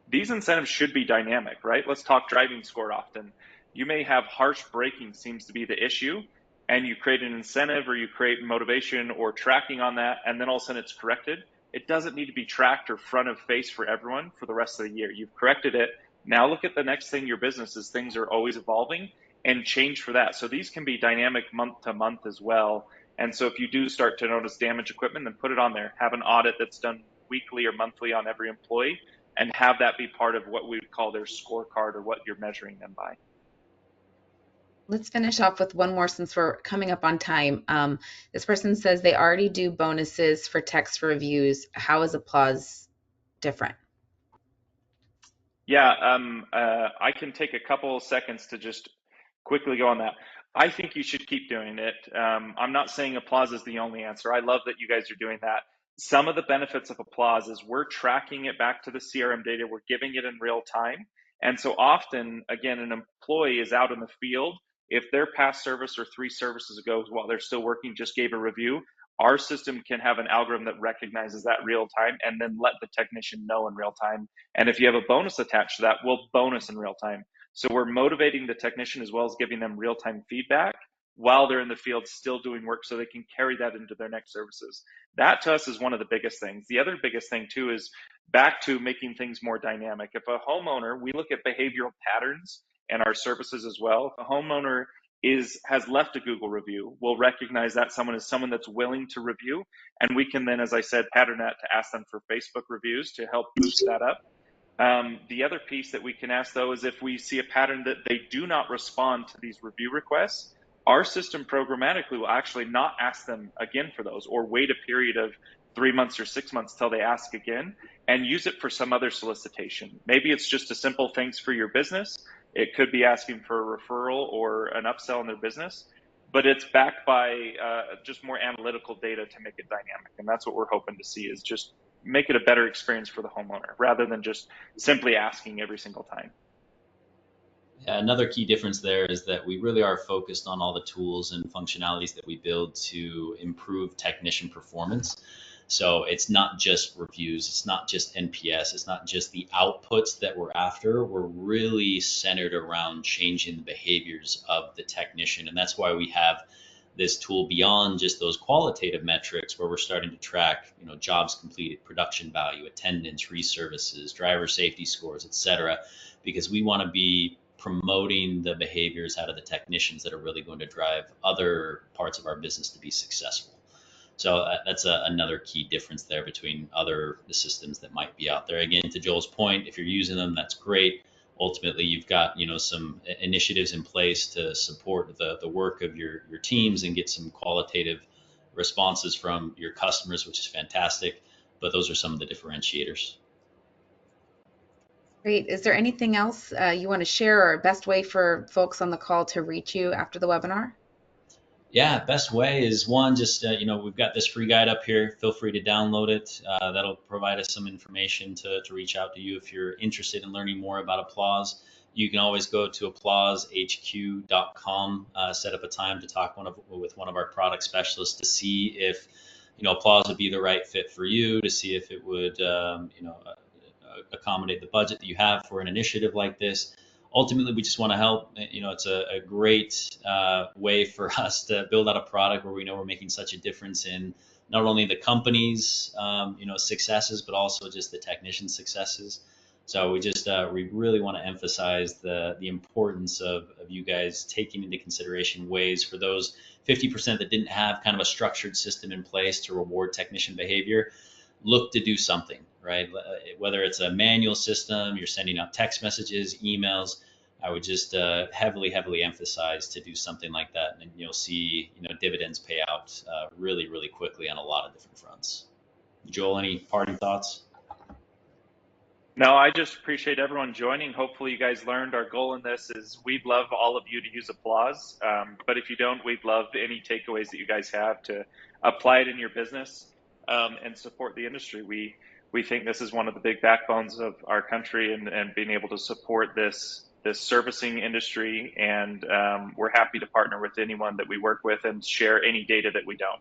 C: These incentives should be dynamic, right? Let's talk driving score often. You may have harsh braking seems to be the issue, and you create an incentive or you create motivation or tracking on that, and then all of a sudden it's corrected. It doesn't need to be tracked or front of face for everyone for the rest of the year. You've corrected it. Now look at the next thing your business is. Things are always evolving, and change for that. So these can be dynamic month to month as well. And so if you do start to notice damaged equipment, then put it on there. Have an audit that's done weekly or monthly on every employee, and have that be part of what we would call their scorecard or what you're measuring them by.
A: Let's finish off with one more since we're coming up on time. This person says they already do bonuses for text reviews. How is Applause different?
C: Yeah, I can take a couple seconds to just quickly go on that. I think you should keep doing it. I'm not saying Applause is the only answer. I love that you guys are doing that. Some of the benefits of Applause is we're tracking it back to the CRM data. We're giving it in real time. And so often, again, an employee is out in the field. If their past service or 3 services ago, while they're still working, just gave a review, our system can have an algorithm that recognizes that real time and then let the technician know in real time. And if you have a bonus attached to that, we'll bonus in real time. So we're motivating the technician as well as giving them real time feedback while they're in the field still doing work so they can carry that into their next services. That to us is one of the biggest things. The other biggest thing too is back to making things more dynamic. If a homeowner, we look at behavioral patterns and our services as well. If a homeowner has left a Google review, we'll recognize that someone is someone that's willing to review, and we can then, as I said, pattern that to ask them for Facebook reviews to help boost that up. The other piece that we can ask, though, is if we see a pattern that they do not respond to these review requests, our system programmatically will actually not ask them again for those, or wait a period of 3 months or 6 months till they ask again, and use it for some other solicitation. Maybe it's just a simple thanks for your business. It could be asking for a referral or an upsell in their business, but it's backed by just more analytical data to make it dynamic. And that's what we're hoping to see, is just make it a better experience for the homeowner rather than just simply asking every single time.
B: Yeah, another key difference there is that we really are focused on all the tools and functionalities that we build to improve technician performance. So it's not just reviews, it's not just NPS, it's not just the outputs that we're after. We're really centered around changing the behaviors of the technician. And that's why we have this tool beyond just those qualitative metrics, where we're starting to track, jobs completed, production value, attendance, reservices, driver safety scores, et cetera, because we want to be promoting the behaviors out of the technicians that are really going to drive other parts of our business to be successful. So that's another key difference there between the systems that might be out there. Again, to Joel's point, if you're using them, that's great. Ultimately, you've got some initiatives in place to support the work of your teams and get some qualitative responses from your customers, which is fantastic. But those are some of the differentiators.
A: Great. Is there anything else you want to share, or best way for folks on the call to reach you after the webinar?
B: Yeah, best way is one, just, we've got this free guide up here. Feel free to download it. That'll provide us some information to reach out to you if you're interested in learning more about Applause. You can always go to applaushq.com, set up a time to talk with one of our product specialists to see if, Applause would be the right fit for you, to see if it would, accommodate the budget that you have for an initiative like this. Ultimately, we just want to help. It's a great way for us to build out a product where we know we're making such a difference in not only the company's successes, but also just the technician successes. So we really want to emphasize the importance of you guys taking into consideration ways for those 50% that didn't have kind of a structured system in place to reward technician behavior. Look to do something, right? Whether it's a manual system, you're sending out text messages, emails, I would just heavily emphasize to do something like that, and you'll see dividends pay out really, really quickly on a lot of different fronts. Joel, any parting thoughts?
C: No, I just appreciate everyone joining. Hopefully you guys learned. Our goal in this is we'd love all of you to use Applause, but if you don't, we'd love any takeaways that you guys have to apply it in your business and support the industry. We think this is one of the big backbones of our country, and being able to support this servicing industry, and we're happy to partner with anyone that we work with and share any data that we don't.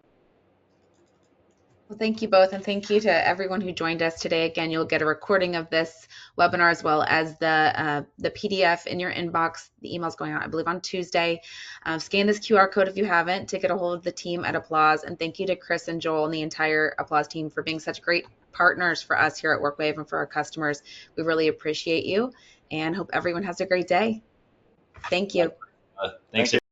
A: Well, thank you both, and thank you to everyone who joined us today. Again, you'll get a recording of this webinar as well as the PDF in your inbox. The email's going out, I believe, on Tuesday. Scan this QR code if you haven't to get a hold of the team at Applause. And thank you to Chris and Joel and the entire Applause team for being such great partners for us here at WorkWave and for our customers. We really appreciate you, and hope everyone has a great day. Thank you.
B: Thanks.
C: Thank you.